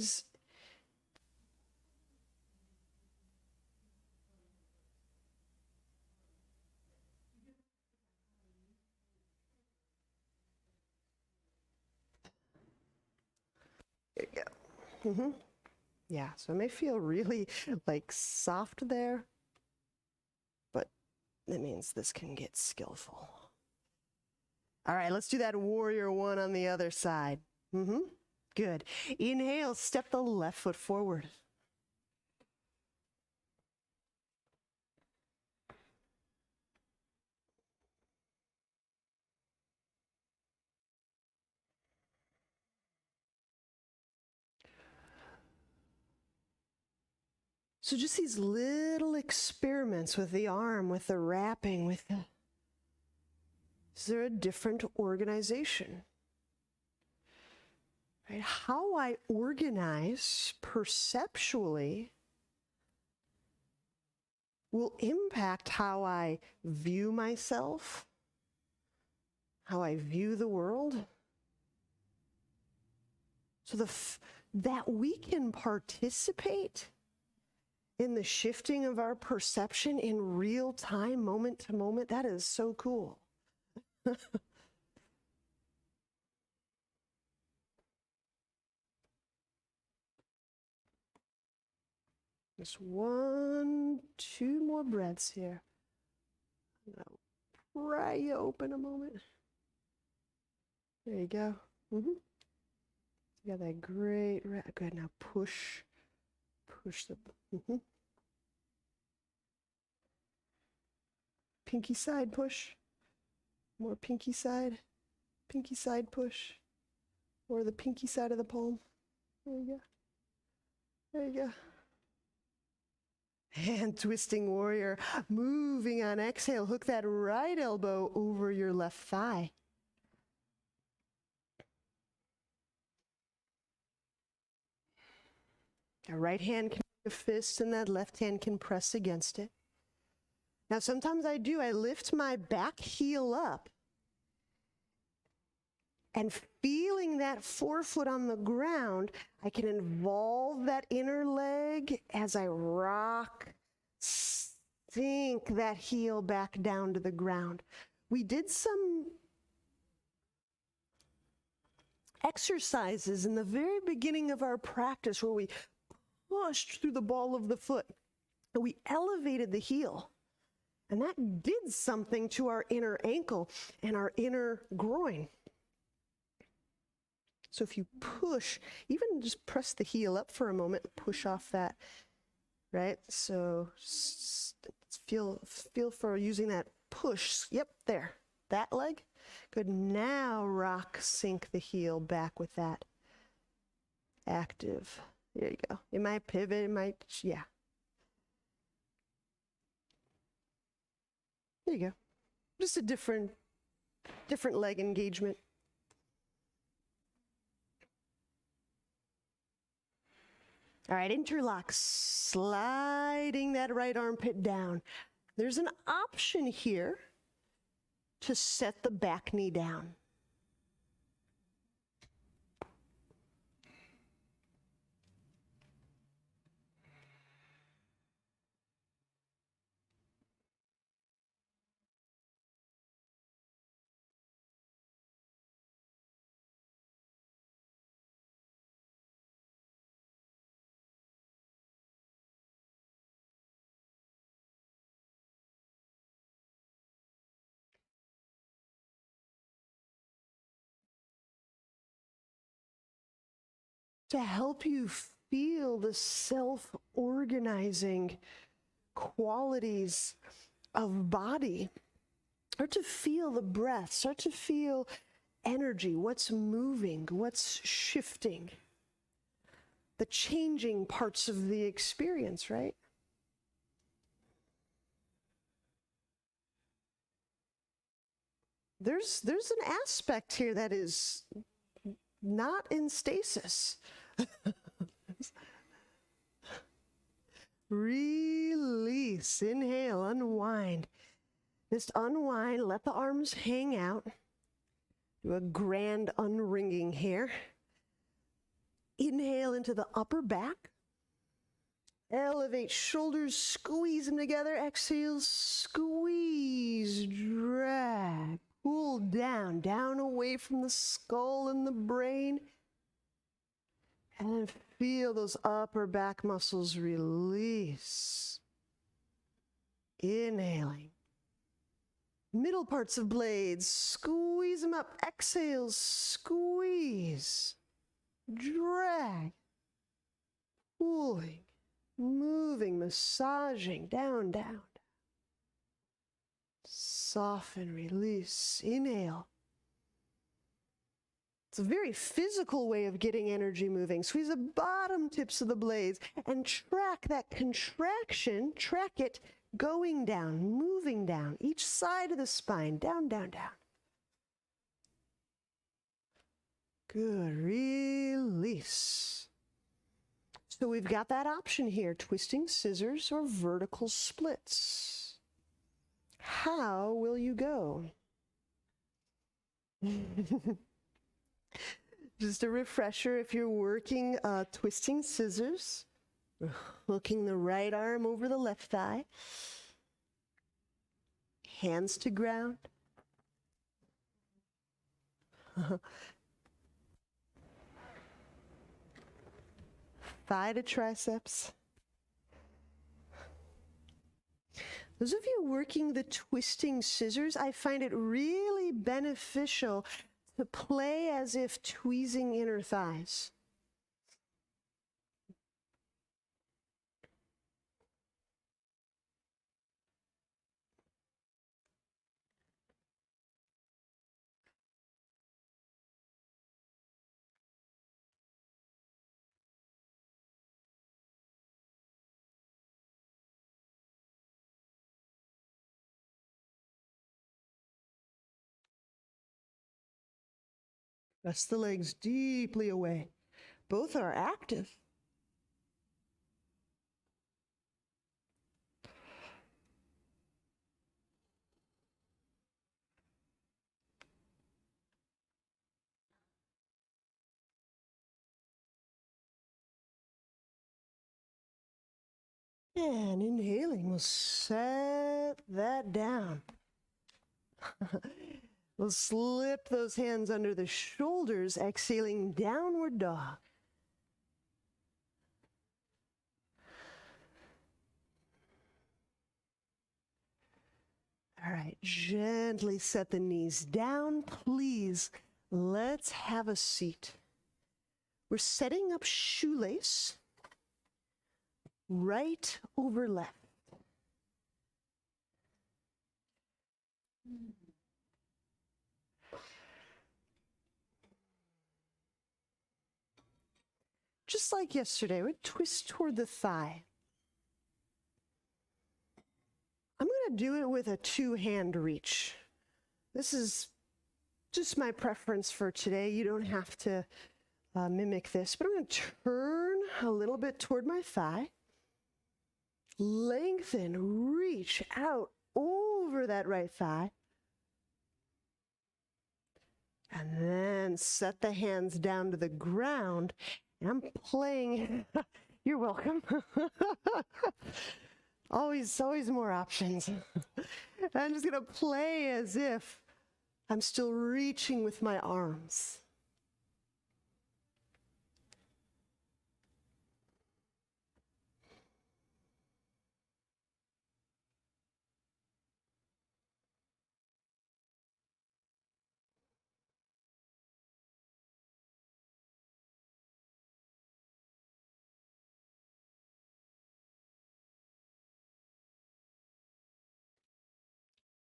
[SPEAKER 1] there you go. Yeah, so it may feel really like soft there, but that means this can get skillful. All right, let's do that warrior one on the other side. Good. Inhale, step the left foot forward. So just these little experiments with the arm, with the wrapping, with the... Is there a different organization? Right? How I organize perceptually will impact how I view myself, how I view the world. So that we can participate in the shifting of our perception in real time, moment to moment, that is so cool. Just 1, 2 more breaths here. I'm gonna pry you open a moment. There you go. You got that great, good. Now push the, pinky side push, more pinky side push, or the pinky side of the palm. There you go. There you go. And twisting warrior, moving on exhale, hook that right elbow over your left thigh. That right hand can be a fist and that left hand can press against it. Now sometimes I lift my back heel up and feeling that forefoot on the ground, I can involve that inner leg as I rock, sink that heel back down to the ground. We did some exercises in the very beginning of our practice where we pushed through the ball of the foot and we elevated the heel. And that did something to our inner ankle and our inner groin. So if you push, even just press the heel up for a moment, push off that, right? So feel for using that push. Yep, there, that leg. Good, now rock, sink the heel back with that active. There you go. It might pivot, it might, yeah. There you go. Just a different leg engagement. All right, interlock, sliding that right armpit down. There's an option here to set the back knee down. To help you feel the self-organizing qualities of body, start to feel the breath, start to feel energy, what's moving, what's shifting, the changing parts of the experience, right? There's an aspect here that is not in stasis. Release, inhale, unwind. Just unwind, let the arms hang out. Do a grand unringing here. Inhale into the upper back. Elevate shoulders, squeeze them together. Exhale, squeeze, drag. Pull down, down away from the skull and the brain. And then feel those upper back muscles release. Inhaling. Middle parts of blades, squeeze them up. Exhale, squeeze. Drag. Pulling, moving, massaging, down, down. Soften, release. Inhale. It's a very physical way of getting energy moving. Squeeze the bottom tips of the blades and track that contraction, track it going down, moving down, each side of the spine, down, down, down. Good, release. So we've got that option here, twisting scissors or vertical splits. How will you go? Just a refresher, if you're working twisting scissors, hooking the right arm over the left thigh, hands to ground, thigh to triceps. Those of you working the twisting scissors, I find it really beneficial to play as if tweezing inner thighs. Press the legs deeply away. Both are active. And inhaling, we'll set that down. We'll slip those hands under the shoulders, exhaling, downward dog. All right, gently set the knees down. Please, let's have a seat. We're setting up shoelace, right over left. Just like yesterday, we twist toward the thigh. I'm going to do it with a two-hand reach. This is just my preference for today. You don't have to mimic this, but I'm going to turn a little bit toward my thigh. Lengthen, reach out over that right thigh. And then set the hands down to the ground. And I'm playing. You're welcome. Always more options. I'm just going to play as if I'm still reaching with my arms.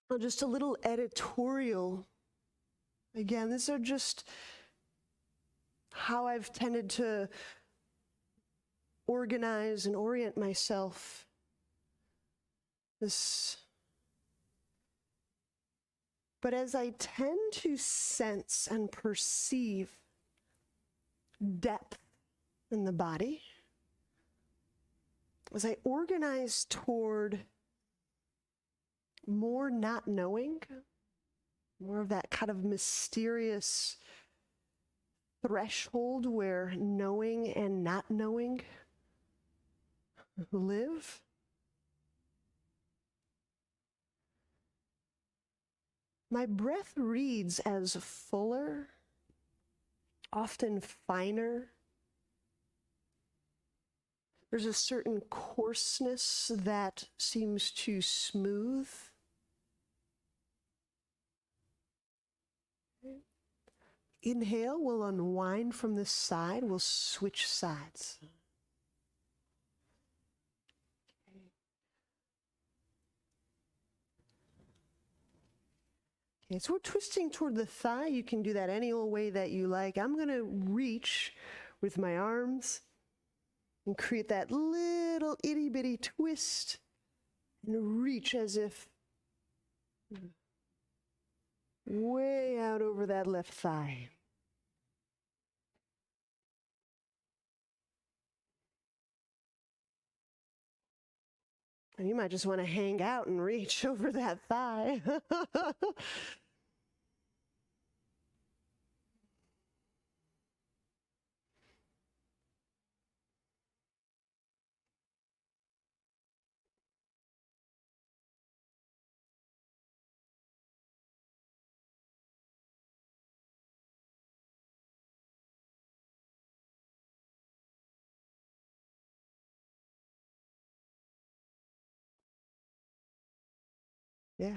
[SPEAKER 1] Oh, just a little editorial. Again, these are just how I've tended to organize and orient myself. But as I tend to sense and perceive depth in the body, as I organize toward more not knowing, more of that kind of mysterious threshold where knowing and not knowing live. My breath reads as fuller, often finer. There's a certain coarseness that seems to smooth. Inhale, we'll unwind from this side. We'll switch sides. Okay, so we're twisting toward the thigh. You can do that any old way that you like. I'm going to reach with my arms and create that little itty bitty twist and reach as if way out over that left thigh. And you might just want to hang out and reach over that thigh. Yeah.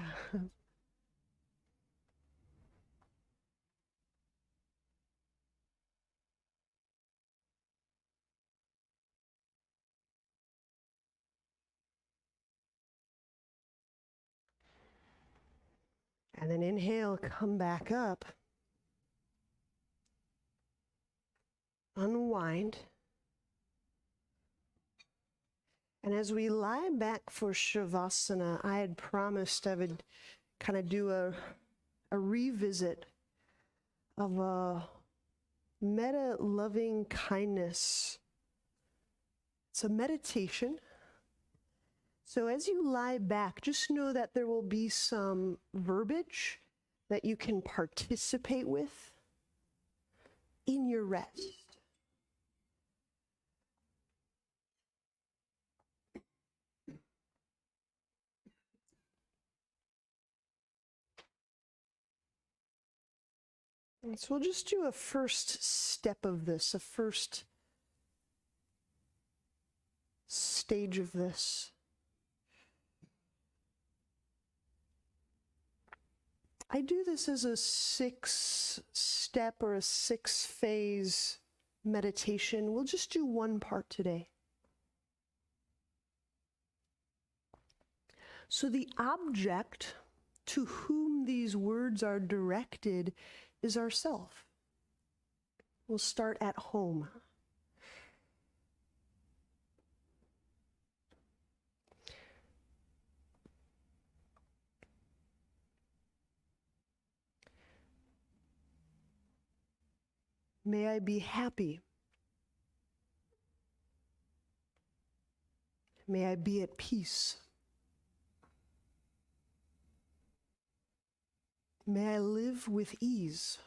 [SPEAKER 1] And then inhale, come back up. Unwind. And as we lie back for Shavasana, I had promised I would kind of do a revisit of a metta loving kindness. It's a meditation. So as you lie back, just know that there will be some verbiage that you can participate with in your rest. And so we'll just do a first step of this, a first stage of this. I do this as a 6-step or a 6-phase meditation. We'll just do one part today. So the object to whom these words are directed is ourself. We'll start at home. May I be happy. May I be at peace. May I live with ease.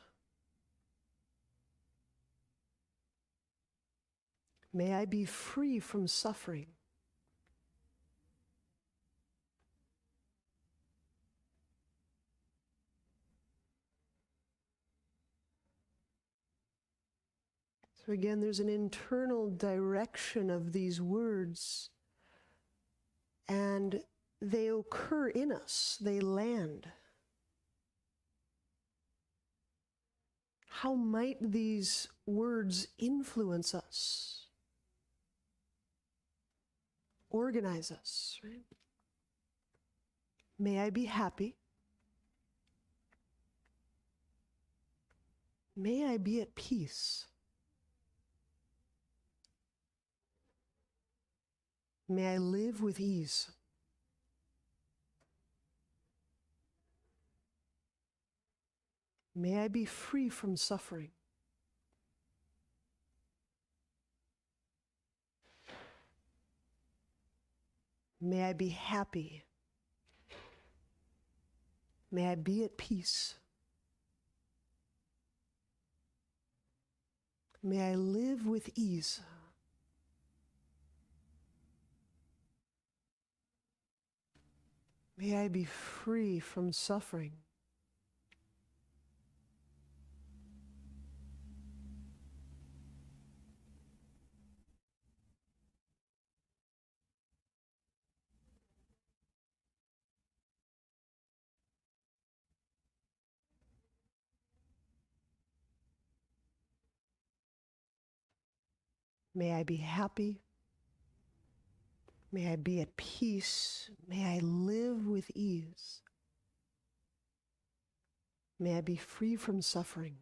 [SPEAKER 1] May I be free from suffering. So again, there's an internal direction of these words, and they occur in us, they land. How might these words influence us, organize us, right? May I be happy. May I be at peace. May I live with ease. May I be free from suffering. May I be happy. May I be at peace. May I live with ease. May I be free from suffering. May I be happy. May I be at peace. May I live with ease. May I be free from suffering.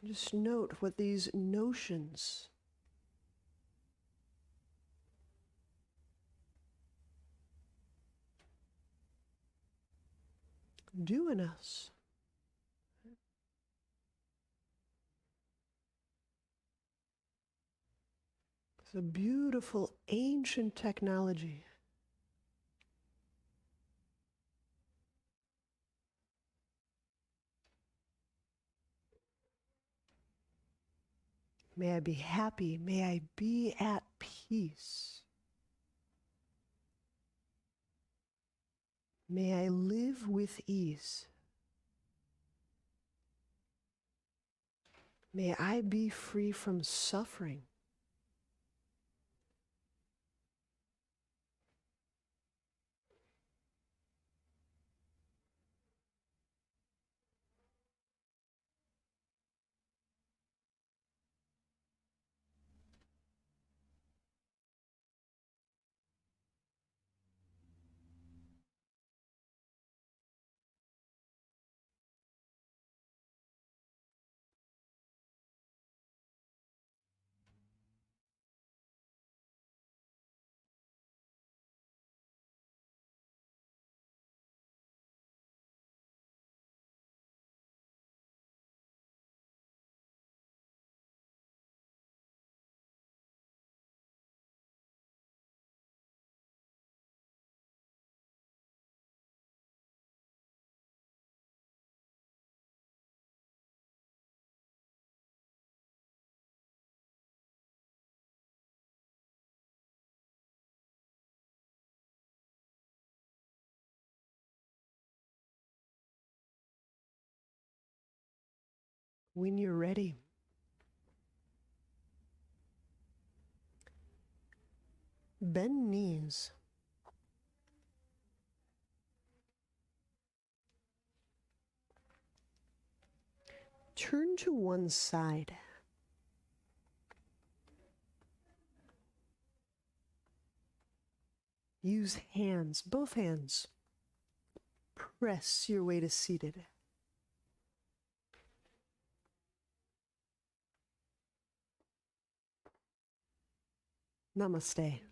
[SPEAKER 1] Just note what these notions do in us. It's a beautiful ancient technology. May I be happy. May I be at peace. May I live with ease. May I be free from suffering. When you're ready, bend knees. Turn to one side. Use hands, both hands. Press your way to seated. Namaste.